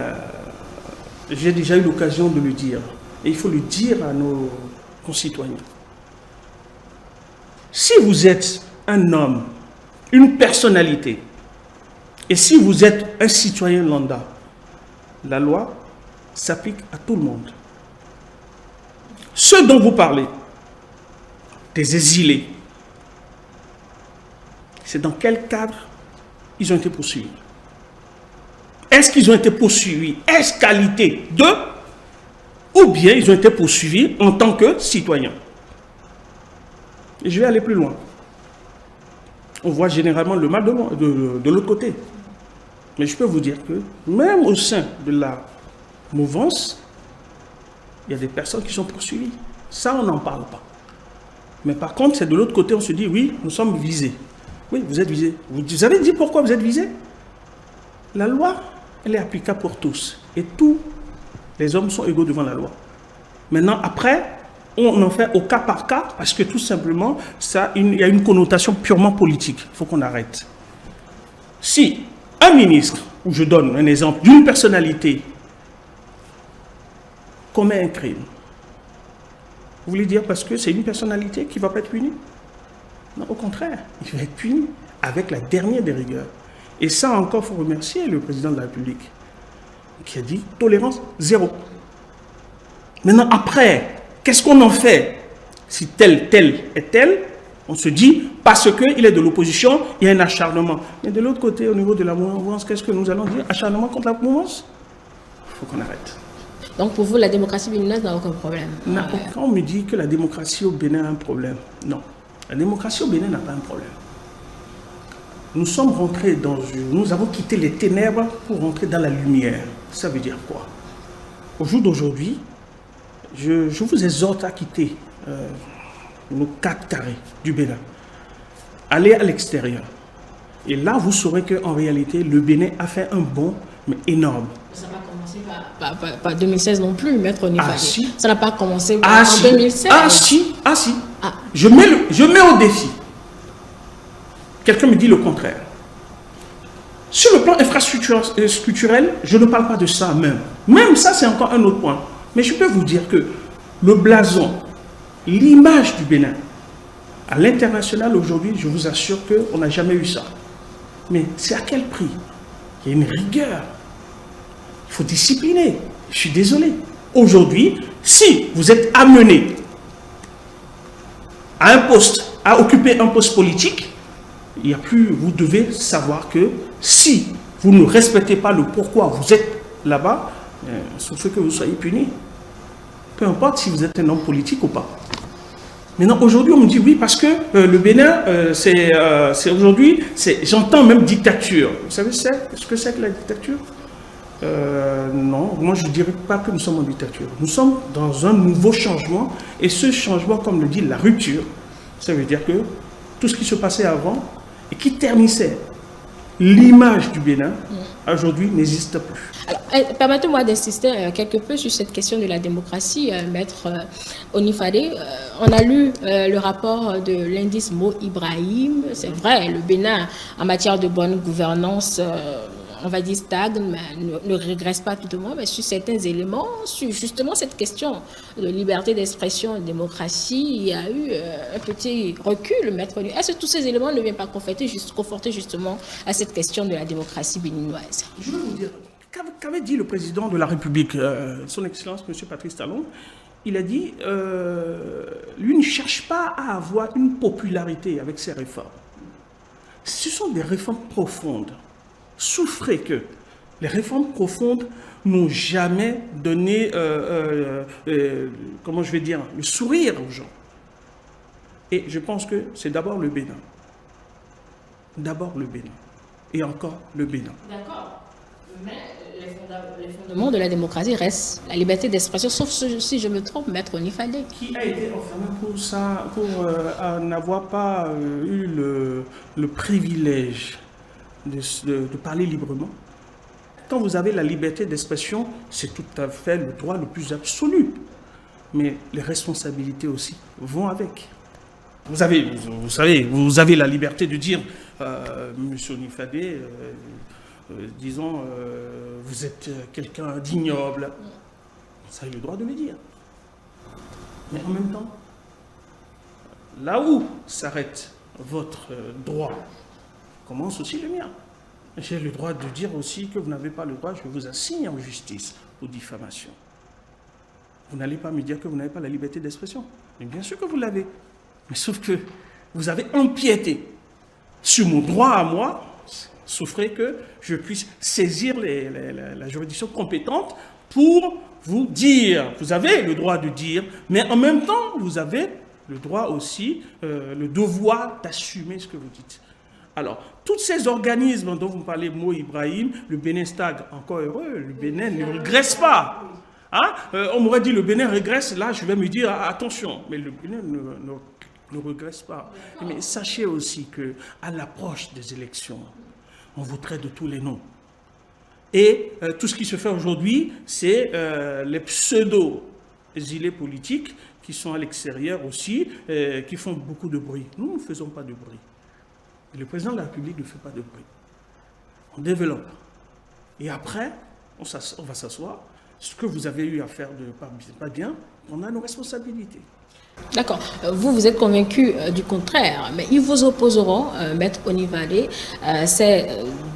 j'ai déjà eu l'occasion de le dire, et il faut le dire à nos concitoyens. Si vous êtes un homme, une personnalité, et si vous êtes un citoyen lambda, la loi s'applique à tout le monde. Ceux dont vous parlez, des exilés, c'est dans quel cadre ils ont été poursuivis? Est-ce qu'ils ont été poursuivis ex-qualité de, ou bien ils ont été poursuivis en tant que citoyens? Et je vais aller plus loin. On voit généralement le mal de l'autre côté. Mais je peux vous dire que même au sein de la mouvance, il y a des personnes qui sont poursuivies. Ça, on n'en parle pas. Mais par contre, c'est de l'autre côté, on se dit, oui, nous sommes visés. Oui, vous êtes visés. Vous avez dit pourquoi vous êtes visés? La loi, elle est applicable pour tous. Et tous les hommes sont égaux devant la loi. Maintenant, après, on en fait au cas par cas, parce que tout simplement, il y a une connotation purement politique. Il faut qu'on arrête. Si un ministre, ou je donne un exemple, d'une personnalité commet un crime, vous voulez dire parce que c'est une personnalité qui ne va pas être punie? Non, au contraire, il va être puni avec la dernière des rigueurs. Et ça encore, il faut remercier le président de la République, qui a dit tolérance zéro. Maintenant, après, qu'est-ce qu'on en fait? Si tel est tel, on se dit, parce qu'il est de l'opposition, il y a un acharnement. Mais de l'autre côté, au niveau de la mouvance, qu'est-ce que nous allons dire? Acharnement contre la mouvance? Il faut qu'on arrête. Donc pour vous, la démocratie béninoise n'a aucun problème? Quand on me dit que la démocratie au Bénin a un problème, non. La démocratie au Bénin n'a pas un problème. Nous sommes rentrés nous avons quitté les ténèbres pour rentrer dans la lumière. Ça veut dire quoi? Au jour d'aujourd'hui, je vous exhorte à quitter nos 4 carrés du Bénin. Allez à l'extérieur. Et là, vous saurez qu'en réalité, le Bénin a fait un bond, mais énorme. Ça n'a pas commencé par 2016 non plus, Maître Onifade. Ah si. Ça n'a pas commencé en 2016. Ah si, ah si. Ah. Je mets au défi. Quelqu'un me dit le contraire. Sur le plan infrastructurel, je ne parle pas de ça même. Même ça, c'est encore un autre point. Mais je peux vous dire que le blason, l'image du Bénin, à l'international aujourd'hui, je vous assure qu'on n'a jamais eu ça. Mais c'est à quel prix? Il y a une rigueur. Il faut discipliner. Je suis désolé. Aujourd'hui, si vous êtes amené à un poste, à occuper un poste politique, il y a plus, vous devez savoir que si vous ne respectez pas le pourquoi vous êtes là-bas, sauf que vous soyez puni. Peu importe si vous êtes un homme politique ou pas. Maintenant, aujourd'hui, on me dit oui, parce que le Bénin, c'est aujourd'hui, j'entends même dictature. Vous savez ce que c'est que la dictature? Non, moi je ne dirais pas que nous sommes en dictature. Nous sommes dans un nouveau changement, et ce changement, comme le dit la rupture, ça veut dire que tout ce qui se passait avant et qui ternissait l'image du Bénin, aujourd'hui n'existe plus. Alors, permettez-moi d'insister quelque peu sur cette question de la démocratie, Maître Onifade. On a lu le rapport de l'indice Mo Ibrahim. C'est vrai, le Bénin, en matière de bonne gouvernance, on va dire stagne, mais ne régresse pas tout le monde, mais sur certains éléments, sur justement cette question de liberté d'expression et de démocratie, il y a eu un petit recul, Maître. Est-ce que tous ces éléments ne viennent pas conforter justement à cette question de la démocratie béninoise? Je veux vous dire, qu'avait dit le président de la République, son Excellence, M. Patrice Talon? Il a dit, lui ne cherche pas à avoir une popularité avec ses réformes. Ce sont des réformes profondes. Souffrez que les réformes profondes n'ont jamais donné, comment je vais dire, le sourire aux gens. Et je pense que c'est d'abord le Bénin. D'abord le Bénin. Et encore le Bénin. D'accord. Mais les fondements de la démocratie restent la liberté d'expression, sauf si je me trompe, Maître Onifade. Qui a été enfermé pour ça, pour n'avoir pas eu le privilège de parler librement. Quand vous avez la liberté d'expression, c'est tout à fait le droit le plus absolu. Mais les responsabilités aussi vont avec. Vous savez, vous avez la liberté de dire, Monsieur Onifade, disons, vous êtes quelqu'un d'ignoble. Vous avez le droit de le dire. Mais en même temps, là où s'arrête votre droit, commence aussi le mien. J'ai le droit de dire aussi que vous n'avez pas le droit, je vous assigne en justice pour diffamation. Vous n'allez pas me dire que vous n'avez pas la liberté d'expression. Mais bien sûr que vous l'avez. Mais sauf que vous avez empiété sur mon droit à moi, souffrez que je puisse saisir la juridiction compétente pour vous dire. Vous avez le droit de dire, mais en même temps, vous avez le droit aussi, le devoir d'assumer ce que vous dites. Alors, tous ces organismes dont vous parlez, Mo Ibrahim, le Bénin stagne, encore heureux, le Bénin ne régresse pas. Hein? On m'aurait dit le Bénin régresse, là je vais me dire attention, mais le Bénin ne régresse pas. Mais sachez aussi qu'à l'approche des élections, on vous traite de tous les noms. Et tout ce qui se fait aujourd'hui, c'est les pseudo-exilés politiques qui sont à l'extérieur aussi, qui font beaucoup de bruit. Nous ne faisons pas de bruit. Et le président de la République ne fait pas de bruit. On développe. Et après, on va s'asseoir. Ce que vous avez eu à faire de pas bien, on a nos responsabilités. D'accord. Vous êtes convaincu du contraire, mais ils vous opposeront, Maître Onivale, cette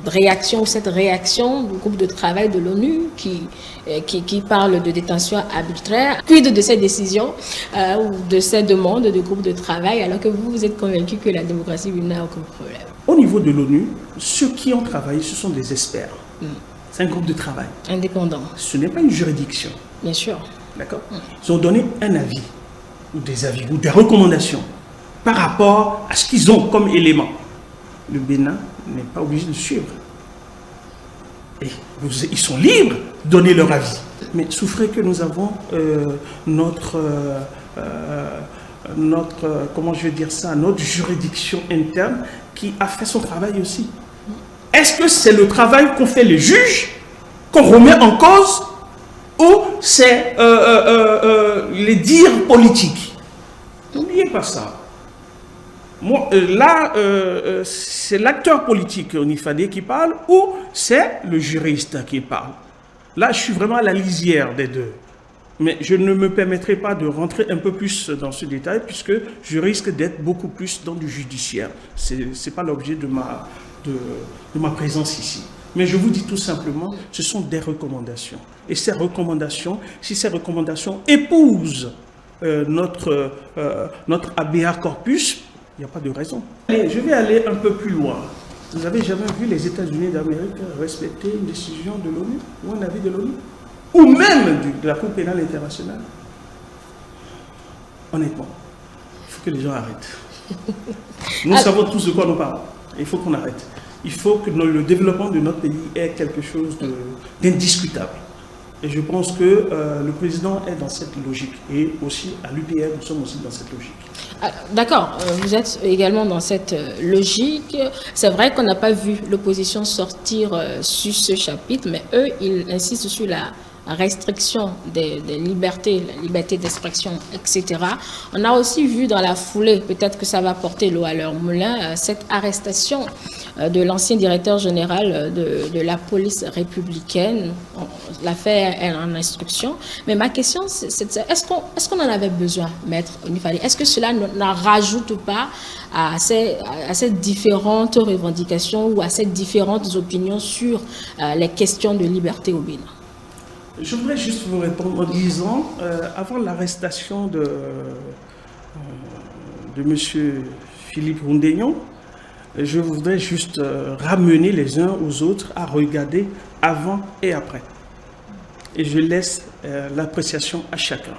réaction du groupe de travail de l'ONU qui parle de détention arbitraire. Quid de ces décisions ou de ces demandes de groupe de travail, alors que vous êtes convaincu que la démocratie n'a aucun problème? Au niveau de l'ONU, ceux qui ont travaillé, ce sont des experts. C'est un groupe de travail. Indépendant. Ce n'est pas une juridiction. Bien sûr. D'accord. Ils ont donné un avis, ou des avis, ou des recommandations par rapport à ce qu'ils ont comme élément. Le Bénin n'est pas obligé de suivre. Et ils sont libres de donner leur avis. Mais souffrez que nous avons comment je vais dire ça, notre juridiction interne qui a fait son travail aussi. Est-ce que c'est le travail qu'ont fait les juges qu'on remet en cause ou c'est les dires politiques? N'oubliez pas ça. Moi, là, c'est l'acteur politique Onifade qui parle ou c'est le juriste qui parle. Là, je suis vraiment à la lisière des deux. Mais je ne me permettrai pas de rentrer un peu plus dans ce détail puisque je risque d'être beaucoup plus dans du judiciaire. Ce n'est pas l'objet de ma présence ici. Mais je vous dis tout simplement, ce sont des recommandations. Et ces recommandations, si ces recommandations épousent notre ABA corpus, il n'y a pas de raison. Allez, je vais aller un peu plus loin. Vous n'avez jamais vu les États-Unis d'Amérique respecter une décision de l'ONU ou un avis de l'ONU? Ou même de la Cour pénale internationale? Honnêtement, il faut que les gens arrêtent. Nous savons tous de quoi nous parlons. Il faut qu'on arrête. Il faut que le développement de notre pays ait quelque chose d'indiscutable. Et je pense que le président est dans cette logique. Et aussi, à l'UPR, nous sommes aussi dans cette logique. D'accord, vous êtes également dans cette logique. C'est vrai qu'on n'a pas vu l'opposition sortir sur ce chapitre, mais eux, ils insistent sur la restriction des libertés, la liberté d'expression, etc. On a aussi vu dans la foulée, peut-être que ça va porter l'eau à leur moulin, cette arrestation de l'ancien directeur général de la police républicaine. L'affaire est en instruction. Mais ma question, c'est est-ce qu'on en avait besoin, Maître Onifale? Est-ce que cela n'en rajoute pas à ces différentes revendications ou à ces différentes opinions sur les questions de liberté au Bénin? Je voudrais juste vous répondre en disant, avant l'arrestation de M. Philippe Roundéignon, je voudrais juste ramener les uns aux autres à regarder avant et après. Et je laisse l'appréciation à chacun.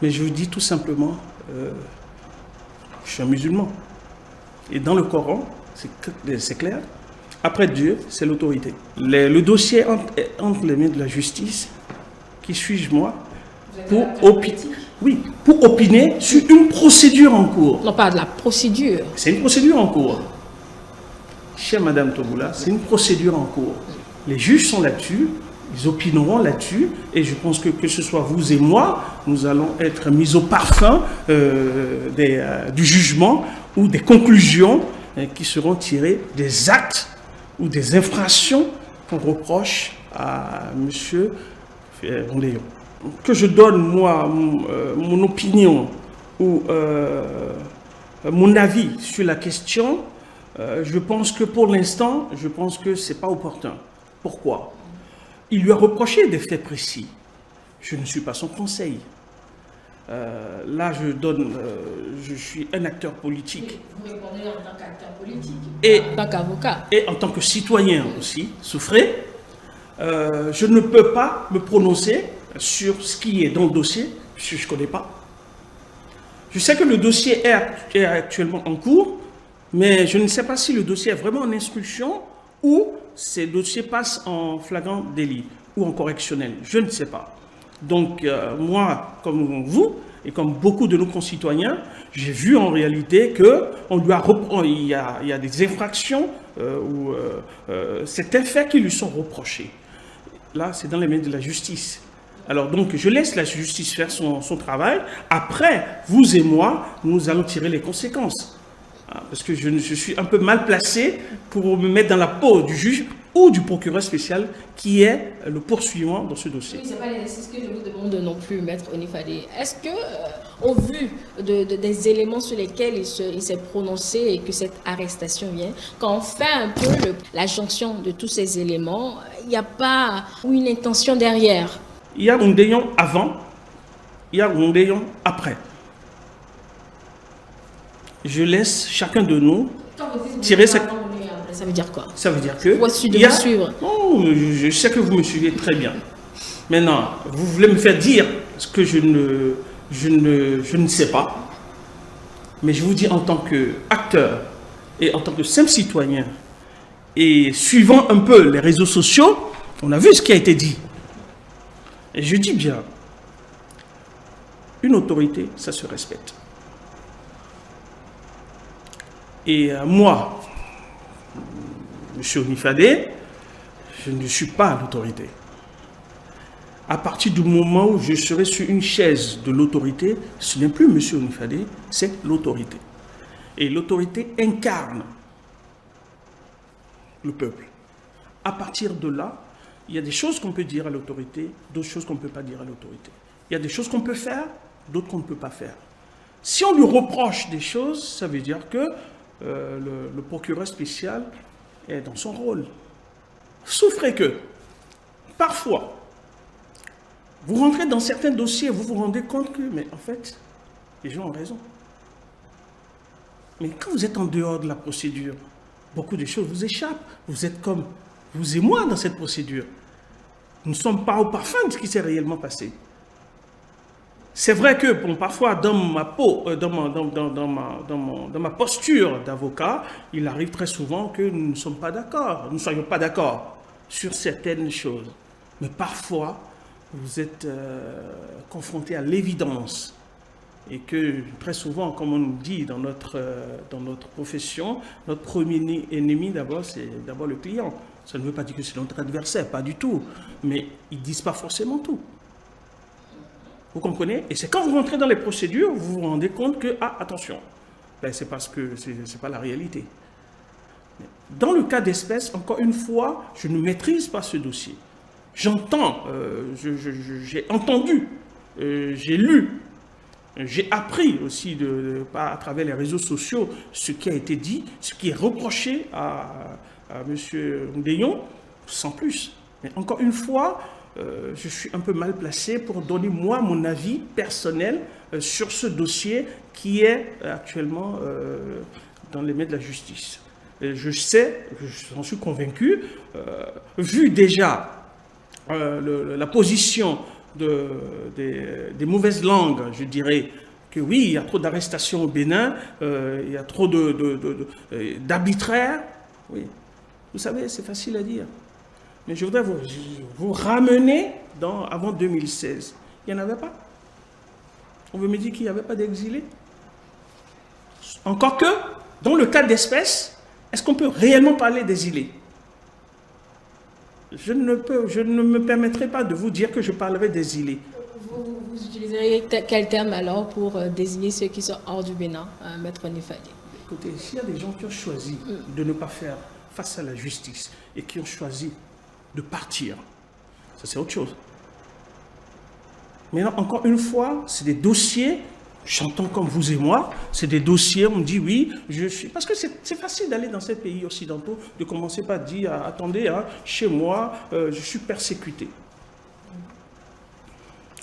Mais je vous dis tout simplement, je suis un musulman. Et dans le Coran, c'est clair, après Dieu, c'est l'autorité. Le dossier entre les mains de la justice. Qui suis-je moi pour opiner sur une procédure en cours? Non, pas de la procédure. C'est une procédure en cours. Chère Madame Toboula, c'est une procédure en cours. Les juges sont là-dessus, ils opineront là-dessus, et je pense que ce soit vous et moi, nous allons être mis au parfum du jugement ou des conclusions qui seront tirées des actes ou des infractions qu'on reproche à monsieur Roundéignon. que je donne, moi, mon opinion ou mon avis sur la question, je pense que pour l'instant, je pense que ce n'est pas opportun. Pourquoi? Il lui a reproché des faits précis. Je ne suis pas son conseil. Là, je suis un acteur politique. Vous répondez en tant qu'acteur politique, et en tant qu'avocat. Et en tant que citoyen aussi, souffrez. Je ne peux pas me prononcer sur ce qui est dans le dossier, puisque je ne connais pas. Je sais que le dossier est actuellement en cours, mais je ne sais pas si le dossier est vraiment en instruction ou ces dossiers passent en flagrant délit ou en correctionnel. Je ne sais pas. Donc, moi, comme vous, et comme beaucoup de nos concitoyens, j'ai vu en réalité qu'il y a des infractions ou certains faits qui lui sont reprochés. Là, c'est dans les mains de la justice. Alors, donc, je laisse la justice faire son travail. Après, vous et moi, nous allons tirer les conséquences. Parce que je suis un peu mal placé pour me mettre dans la peau du juge ou du procureur spécial qui est le poursuivant dans ce dossier. Oui, ce n'est pas l'exercice que je vous demande non plus, Maître Onifade. Est-ce que, au vu des éléments sur lesquels il s'est prononcé et que cette arrestation vient, quand on fait un peu la jonction de tous ces éléments, il n'y a pas une intention derrière? Il y a un déyon avant, il y a un déyon après. Je laisse chacun de nous tirer cette... Ça veut dire quoi? Ça veut dire que... Suivre. Oh, je sais que vous me suivez très bien. Maintenant, vous voulez me faire dire ce que je ne sais pas. Mais je vous dis en tant qu'acteur et en tant que simple citoyen et suivant un peu les réseaux sociaux, on a vu ce qui a été dit. Et je dis bien, une autorité, ça se respecte. Et moi, M. Onifade, je ne suis pas l'autorité. À partir du moment où je serai sur une chaise de l'autorité, ce n'est plus M. Onifade, c'est l'autorité. Et l'autorité incarne le peuple. À partir de là, il y a des choses qu'on peut dire à l'autorité, d'autres choses qu'on ne peut pas dire à l'autorité. Il y a des choses qu'on peut faire, d'autres qu'on ne peut pas faire. Si on lui reproche des choses, ça veut dire que le procureur spécial est dans son rôle. Souffrez que, parfois, vous rentrez dans certains dossiers, vous vous rendez compte que, mais en fait, les gens ont raison. Mais quand vous êtes en dehors de la procédure, beaucoup de choses vous échappent. Vous êtes comme vous et moi dans cette procédure. Nous ne sommes pas au parfum de ce qui s'est réellement passé. C'est vrai que bon, parfois, dans ma peau, dans ma posture d'avocat, il arrive très souvent que nous ne sommes pas d'accord, nous ne soyons pas d'accord sur certaines choses. Mais parfois, vous êtes confronté à l'évidence. Et que très souvent, comme on nous dit dans notre profession, notre premier ennemi d'abord, c'est d'abord le client. Ça ne veut pas dire que c'est notre adversaire, pas du tout. Mais ils ne disent pas forcément tout. Vous comprenez? Et c'est quand vous rentrez dans les procédures, vous vous rendez compte que, ah, attention, ben, c'est parce que ce n'est pas la réalité. Dans le cas d'espèce, encore une fois, je ne maîtrise pas ce dossier. J'entends, j'ai entendu, j'ai lu, j'ai appris aussi à travers les réseaux sociaux ce qui a été dit, ce qui est reproché à M. Ndéyon, sans plus. Mais encore une fois, je suis un peu mal placé pour donner moi mon avis personnel sur ce dossier qui est actuellement dans les mains de la justice. Et je sais, j'en suis convaincu, vu déjà la position des mauvaises langues, je dirais que oui, il y a trop d'arrestations au Bénin, il y a trop d'arbitraire. Oui, vous savez, c'est facile à dire. Mais je voudrais vous ramener avant 2016. Il n'y en avait pas. On veut me dire qu'il n'y avait pas d'exilés. Encore que, dans le cas d'espèce, est-ce qu'on peut réellement parler d'exilés? Je ne me permettrai pas de vous dire que je parlerai d'exilés. Vous utiliseriez quel terme alors pour désigner ceux qui sont hors du Bénin, Maître Onifade? Écoutez, s'il y a des gens qui ont choisi de ne pas faire face à la justice et qui ont choisi de partir, ça c'est autre chose. Maintenant, encore une fois, c'est des dossiers, j'entends comme vous et moi, c'est des dossiers, on me dit oui, je suis... Parce que c'est facile d'aller dans ces pays occidentaux, de commencer par dire, attendez, hein, chez moi, je suis persécuté.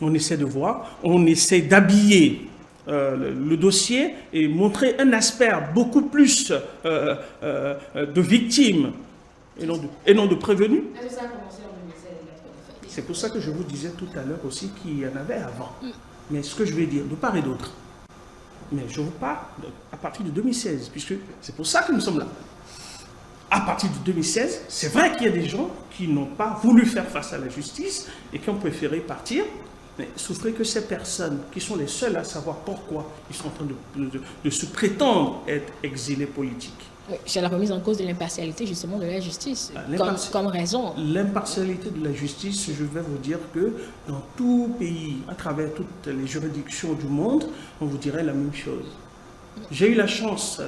On essaie de voir, on essaie d'habiller le dossier et montrer un aspect beaucoup plus de victimes et non de prévenus. C'est pour ça que je vous disais tout à l'heure aussi qu'il y en avait avant. Mais ce que je vais dire, de part et d'autre. Mais je vous parle à partir de 2016, puisque c'est pour ça que nous sommes là. À partir de 2016, c'est vrai qu'il y a des gens qui n'ont pas voulu faire face à la justice et qui ont préféré partir. Mais souffrez que ces personnes, qui sont les seules à savoir pourquoi ils sont en train de se prétendre être exilés politiques. Oui, c'est la remise en cause de l'impartialité justement de la justice, comme raison. L'impartialité de la justice, je vais vous dire que dans tout pays, à travers toutes les juridictions du monde, on vous dirait la même chose. J'ai eu la chance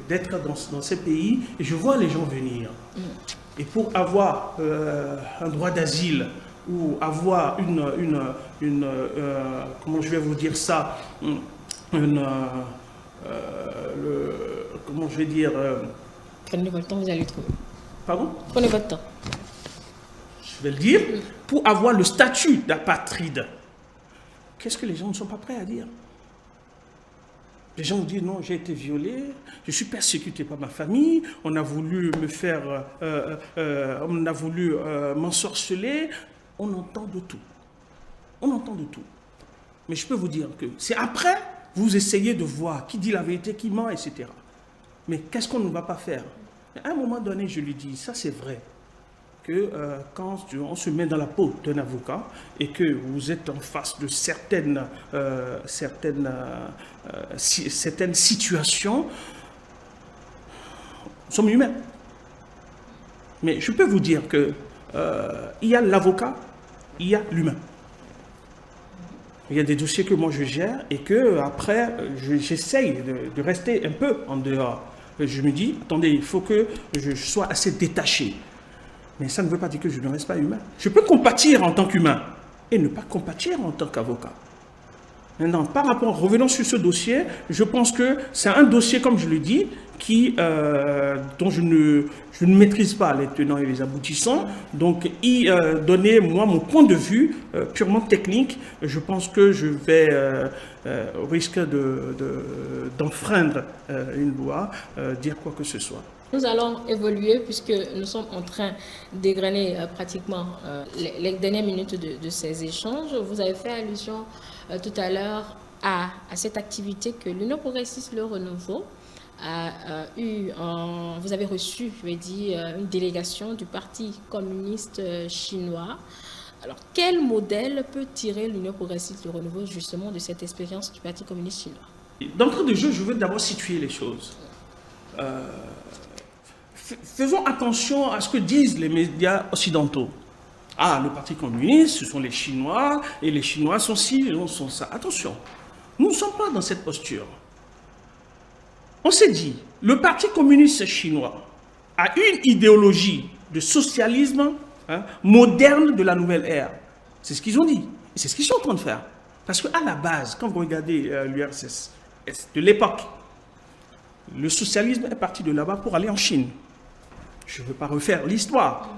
d'être dans ces pays et je vois les gens venir. Et pour avoir un droit d'asile, ou avoir comment je vais vous dire ça, comment je vais dire... Prenez votre temps, vous allez trouver. Pardon? Prenez votre temps. Je vais le dire, pour avoir le statut d'apatride. Qu'est-ce que les gens ne sont pas prêts à dire? Les gens vous disent non, j'ai été violé, je suis persécuté par ma famille, on a voulu me faire, on a voulu m'ensorceler. On entend de tout. On entend de tout. Mais je peux vous dire que c'est après, vous essayez de voir qui dit la vérité, qui ment, etc. Mais qu'est-ce qu'on ne va pas faire? À un moment donné, je lui dis, ça c'est vrai, que quand on se met dans la peau d'un avocat et que vous êtes en face de certaines situations, nous sommes humains. Mais je peux vous dire que il y a l'avocat, il y a l'humain. Il y a des dossiers que moi je gère et que après j'essaye de rester un peu en dehors. Je me dis, attendez, il faut que je sois assez détaché. Mais ça ne veut pas dire que je ne reste pas humain. Je peux compatir en tant qu'humain et ne pas compatir en tant qu'avocat. Maintenant, par rapport, revenons sur ce dossier, je pense que c'est un dossier, comme je le dis, dont je ne maîtrise pas les tenants et les aboutissants. Donc, donner, moi, mon point de vue purement technique, je pense que je vais, au risque d'enfreindre une loi, dire quoi que ce soit. Nous allons évoluer puisque nous sommes en train d'égrener pratiquement les dernières minutes de ces échanges. Vous avez fait allusion tout à l'heure à cette activité que l'Union progressiste Le Renouveau a eu. Vous avez reçu, je vais dire, une délégation du Parti communiste chinois. Alors, quel modèle peut tirer l'Union progressiste Le Renouveau justement de cette expérience du Parti communiste chinois? D'entrée de jeu, je veux d'abord situer les choses. Faisons attention à ce que disent les médias occidentaux. Ah, le Parti communiste, ce sont les Chinois, et les Chinois sont ci, sont ça. Attention, nous ne sommes pas dans cette posture. On s'est dit, le Parti communiste chinois a une idéologie de socialisme moderne de la nouvelle ère. C'est ce qu'ils ont dit, et c'est ce qu'ils sont en train de faire. Parce qu'à la base, quand vous regardez l'URSS de l'époque, le socialisme est parti de là-bas pour aller en Chine. Je ne veux pas refaire l'histoire,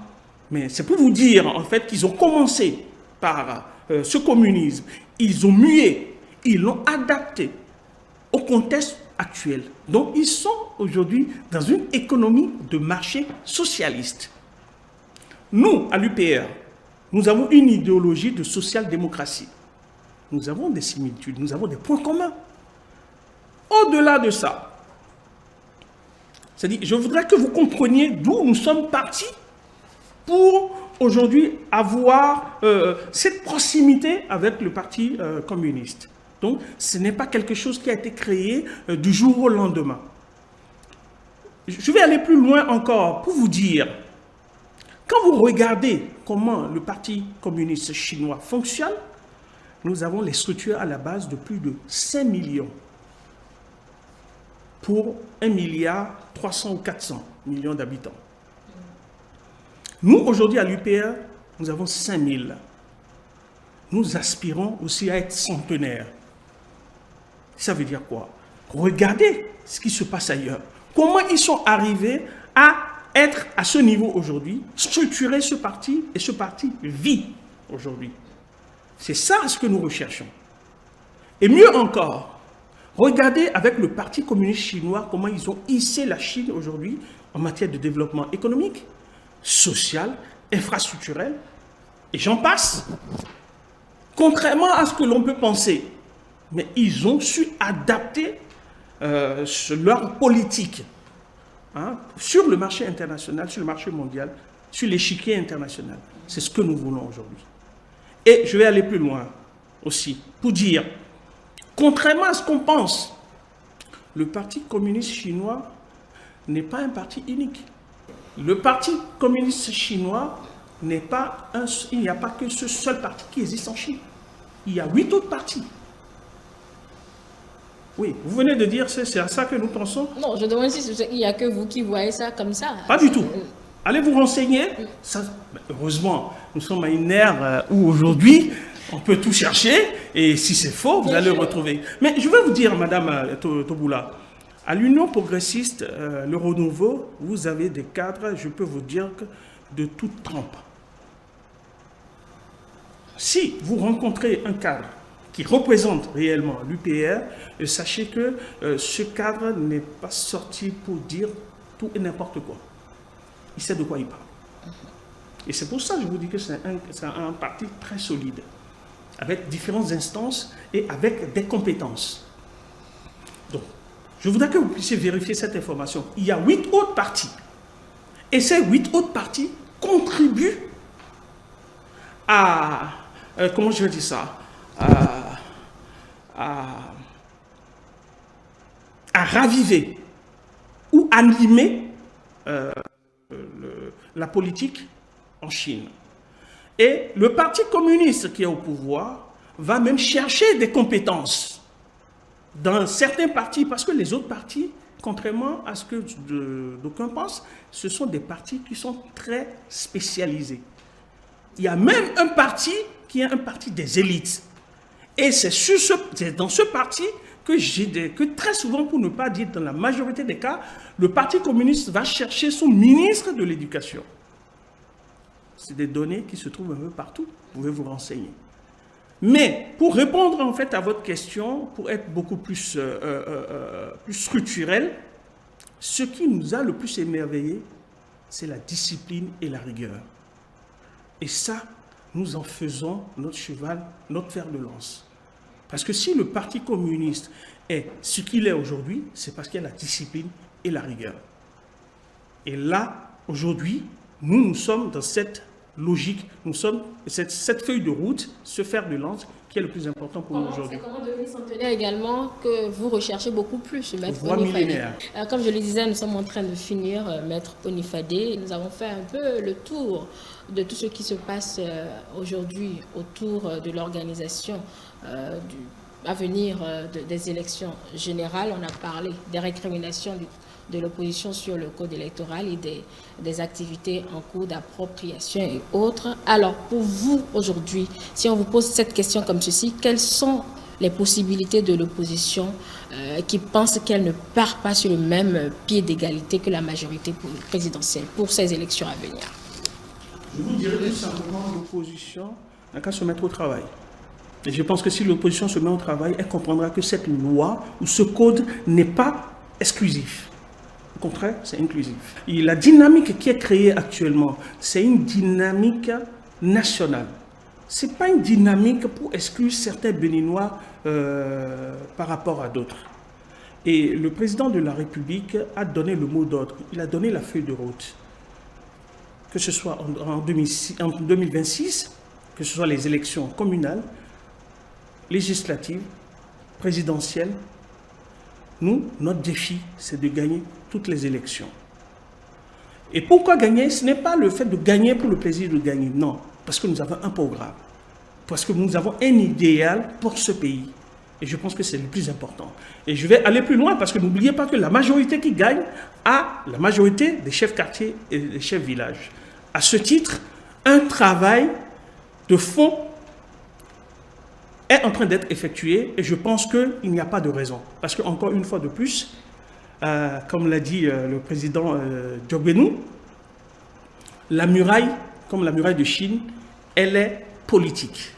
mais c'est pour vous dire en fait qu'ils ont commencé par ce communisme. Ils ont mué, ils l'ont adapté au contexte actuel. Donc ils sont aujourd'hui dans une économie de marché socialiste. Nous, à l'UPR, nous avons une idéologie de social-démocratie. Nous avons des similitudes, nous avons des points communs. Au-delà de ça, c'est-à-dire, je voudrais que vous compreniez d'où nous sommes partis pour aujourd'hui avoir cette proximité avec le Parti communiste. Donc, ce n'est pas quelque chose qui a été créé du jour au lendemain. Je vais aller plus loin encore pour vous dire, quand vous regardez comment le Parti communiste chinois fonctionne, nous avons les structures à la base de plus de 5 millions. Pour 1,3 milliard ou 400 millions d'habitants. Nous, aujourd'hui, à l'UPR, nous avons 5 000. nous aspirons aussi à être centenaires. Ça veut dire quoi? Regardez ce qui se passe ailleurs. Comment ils sont arrivés à être à ce niveau aujourd'hui, structurer ce parti, et ce parti vit aujourd'hui. C'est ça ce que nous recherchons. Et mieux encore, regardez avec le Parti communiste chinois comment ils ont hissé la Chine aujourd'hui en matière de développement économique, social, infrastructurel, et j'en passe. Contrairement à ce que l'on peut penser, mais ils ont su adapter leur politique sur le marché international, sur le marché mondial, sur l'échiquier international. C'est ce que nous voulons aujourd'hui. Et je vais aller plus loin aussi, pour dire, contrairement à ce qu'on pense, le Parti communiste chinois n'est pas un parti unique. Le Parti communiste chinois n'est pas il n'y a pas que ce seul parti qui existe en Chine. Il y a 8 autres partis. Oui, vous venez de dire, c'est à ça que nous pensons? Non, je demande si il n'y a que vous qui voyez ça comme ça. Pas du tout. Allez vous renseigner. Ça, heureusement, nous sommes à une ère où aujourd'hui, on peut tout chercher. Et si c'est faux, vous allez le retrouver. Mais je vais vous dire, Madame Toboula, à l'Union progressiste, le renouveau, vous avez des cadres, je peux vous dire, de toute trempe. Si vous rencontrez un cadre qui représente réellement l'UPR, sachez que ce cadre n'est pas sorti pour dire tout et n'importe quoi. Il sait de quoi il parle. Et c'est pour ça que je vous dis que c'est un parti très solide, avec différentes instances et avec des compétences. Donc, je voudrais que vous puissiez vérifier cette information. Il y a 8 autres partis. Et ces 8 autres partis contribuent à... comment je vais dire ça? À raviver ou animer la politique en Chine. Et le Parti communiste qui est au pouvoir va même chercher des compétences dans certains partis, parce que les autres partis, contrairement à ce que d'aucuns pensent, ce sont des partis qui sont très spécialisés. Il y a même un parti qui est un parti des élites. Et c'est dans ce parti que très souvent, pour ne pas dire dans la majorité des cas, le Parti communiste va chercher son ministre de l'Éducation. C'est des données qui se trouvent un peu partout. Vous pouvez vous renseigner. Mais pour répondre en fait à votre question, pour être beaucoup plus structurel, ce qui nous a le plus émerveillé, c'est la discipline et la rigueur. Et ça, nous en faisons notre cheval, notre fer de lance. Parce que si le Parti communiste est ce qu'il est aujourd'hui, c'est parce qu'il y a la discipline et la rigueur. Et là, aujourd'hui, nous sommes dans cette logique, nous sommes cette feuille de route, ce fer de lance qui est le plus important pour nous aujourd'hui. C'est comment devenir centenaire également que vous recherchez beaucoup plus, Maître Voie millénaire. Comme je le disais, nous sommes en train de finir, Maître Onifadé. Nous avons fait un peu le tour de tout ce qui se passe aujourd'hui autour de l'organisation à venir des élections générales. On a parlé des récriminations de l'opposition sur le code électoral et des activités en cours d'appropriation et autres. Alors, pour vous, aujourd'hui, si on vous pose cette question comme ceci, quelles sont les possibilités de l'opposition qui pense qu'elle ne part pas sur le même pied d'égalité que la majorité présidentielle pour ces élections à venir? Je vous dirais tout simplement l'opposition n'a qu'à se mettre au travail. Et je pense que si l'opposition se met au travail, elle comprendra que cette loi ou ce code n'est pas exclusif. Au contraire, c'est inclusif. Et la dynamique qui est créée actuellement, c'est une dynamique nationale. Ce n'est pas une dynamique pour exclure certains Béninois par rapport à d'autres. Et le président de la République a donné le mot d'ordre, il a donné la feuille de route. Que ce soit en 2026, que ce soit les élections communales, législatives, présidentielles, notre défi, c'est de gagner toutes les élections. Et pourquoi gagner? Ce n'est pas le fait de gagner pour le plaisir de gagner, non. Parce que nous avons un programme, parce que nous avons un idéal pour ce pays. Et je pense que c'est le plus important. Et je vais aller plus loin, parce que n'oubliez pas que la majorité qui gagne a la majorité des chefs quartiers et des chefs villages. À ce titre, un travail de fond est en train d'être effectué et je pense qu'il n'y a pas de raison. Parce qu'encore une fois de plus, comme l'a dit le président Diogbenou, la muraille, comme la muraille de Chine, elle est politique.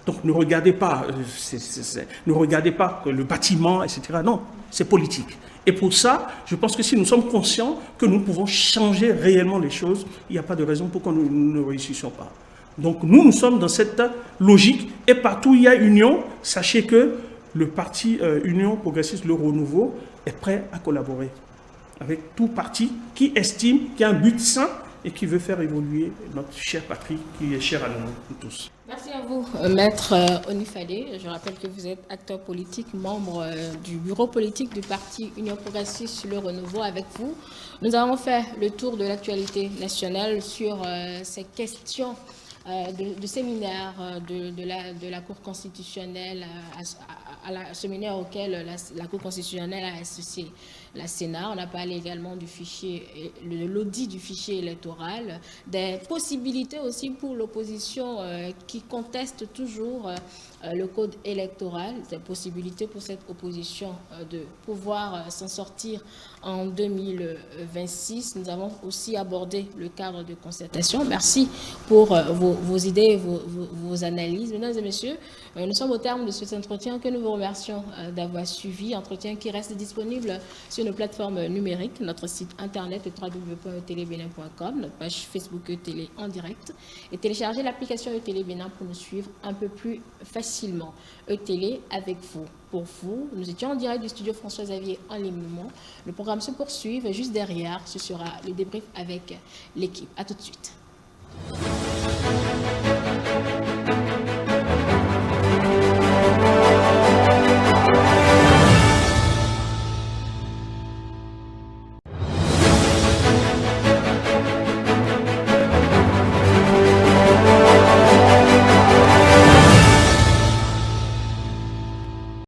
Donc ne regardez pas le bâtiment, etc. Non, c'est politique. Et pour ça, je pense que si nous sommes conscients que nous pouvons changer réellement les choses, il n'y a pas de raison pour que nous ne réussissions pas. Donc nous sommes dans cette logique et partout où il y a union, sachez que le parti Union Progressiste Le Renouveau est prêt à collaborer avec tout parti qui estime qu'il y a un but sain et qui veut faire évoluer notre chère patrie qui est chère à nous tous. Merci à vous, Maître Onifade. Je rappelle que vous êtes acteur politique, membre du bureau politique du parti Union Progressiste Le Renouveau. Avec vous, nous avons fait le tour de l'actualité nationale sur ces questions de séminaire de la Cour constitutionnelle, séminaire auquel la Cour constitutionnelle a associé la Sénat. On a parlé également du fichier, de l'audit du fichier électoral, des possibilités aussi pour l'opposition qui conteste toujours le code électoral, des possibilités pour cette opposition de pouvoir s'en sortir en 2026. Nous avons aussi abordé le cadre de concertation. Merci pour vos idées et vos analyses. Mesdames et messieurs, nous sommes au terme de cet entretien que nous vous remercions d'avoir suivi. Entretien qui reste disponible sur nos plateformes numériques, notre site internet www.etelébénin.com, notre page Facebook eTélé en direct, et télécharger l'application eTélé Bénin pour nous suivre un peu plus facilement. eTélé avec vous. Pour vous, nous étions en direct du studio François-Xavier en Limousin. Le programme se poursuit. Juste derrière, ce sera le débrief avec l'équipe. À tout de suite.